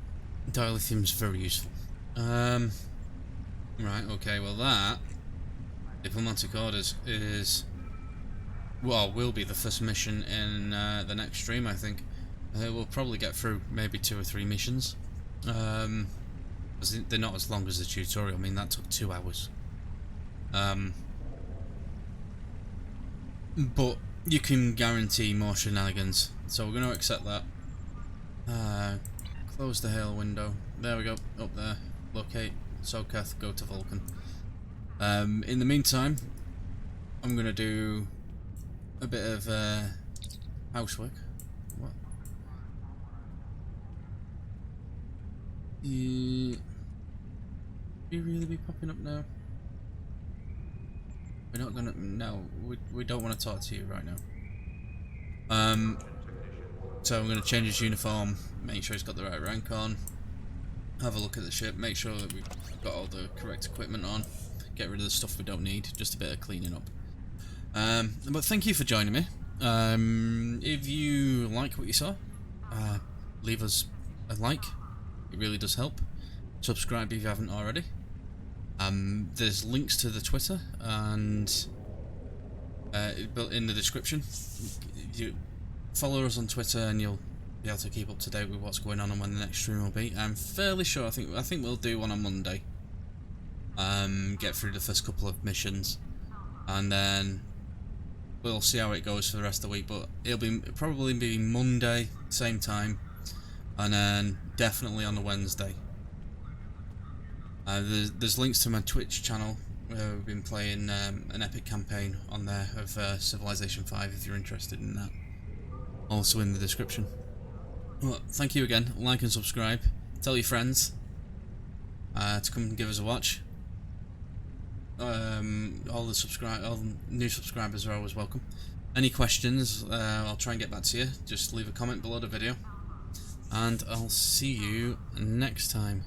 Dilithium's very useful. Right, okay, well that diplomatic orders is, well, will be the first mission in the next stream, I think. We'll probably get through maybe 2 or 3 missions. Because they're not as long as the tutorial. I mean, that took 2 hours. But you can guarantee more shenanigans, so we're going to accept that. Close the hail window. There we go. Up there. Locate Soketh. Go to Vulcan. In the meantime, I'm gonna do a bit of housework. What? You really be popping up now? We're not gonna. No, we don't want to talk to you right now. So I'm going to change his uniform, make sure he's got the right rank on, have a look at the ship, make sure that we've got all the correct equipment on, get rid of the stuff we don't need, just a bit of cleaning up. But thank you for joining me. If you like what you saw, leave us a like, it really does help. Subscribe if you haven't already. There's links to the Twitter and in the description. You follow us on Twitter and you'll be able to keep up to date with what's going on and when the next stream will be. I'm fairly sure. I think we'll do one on Monday. Get through the first couple of missions, and then we'll see how it goes for the rest of the week. But it'll probably be Monday, same time, and then definitely on the Wednesday. There's links to my Twitch channel where we've been playing an epic campaign on there of Civilization 5 if you're interested in that. Also in the description. Well, thank you again. Like and subscribe. Tell your friends to come and give us a watch. All the new subscribers are always welcome. Any questions, I'll try and get back to you. Just leave a comment below the video. And I'll see you next time.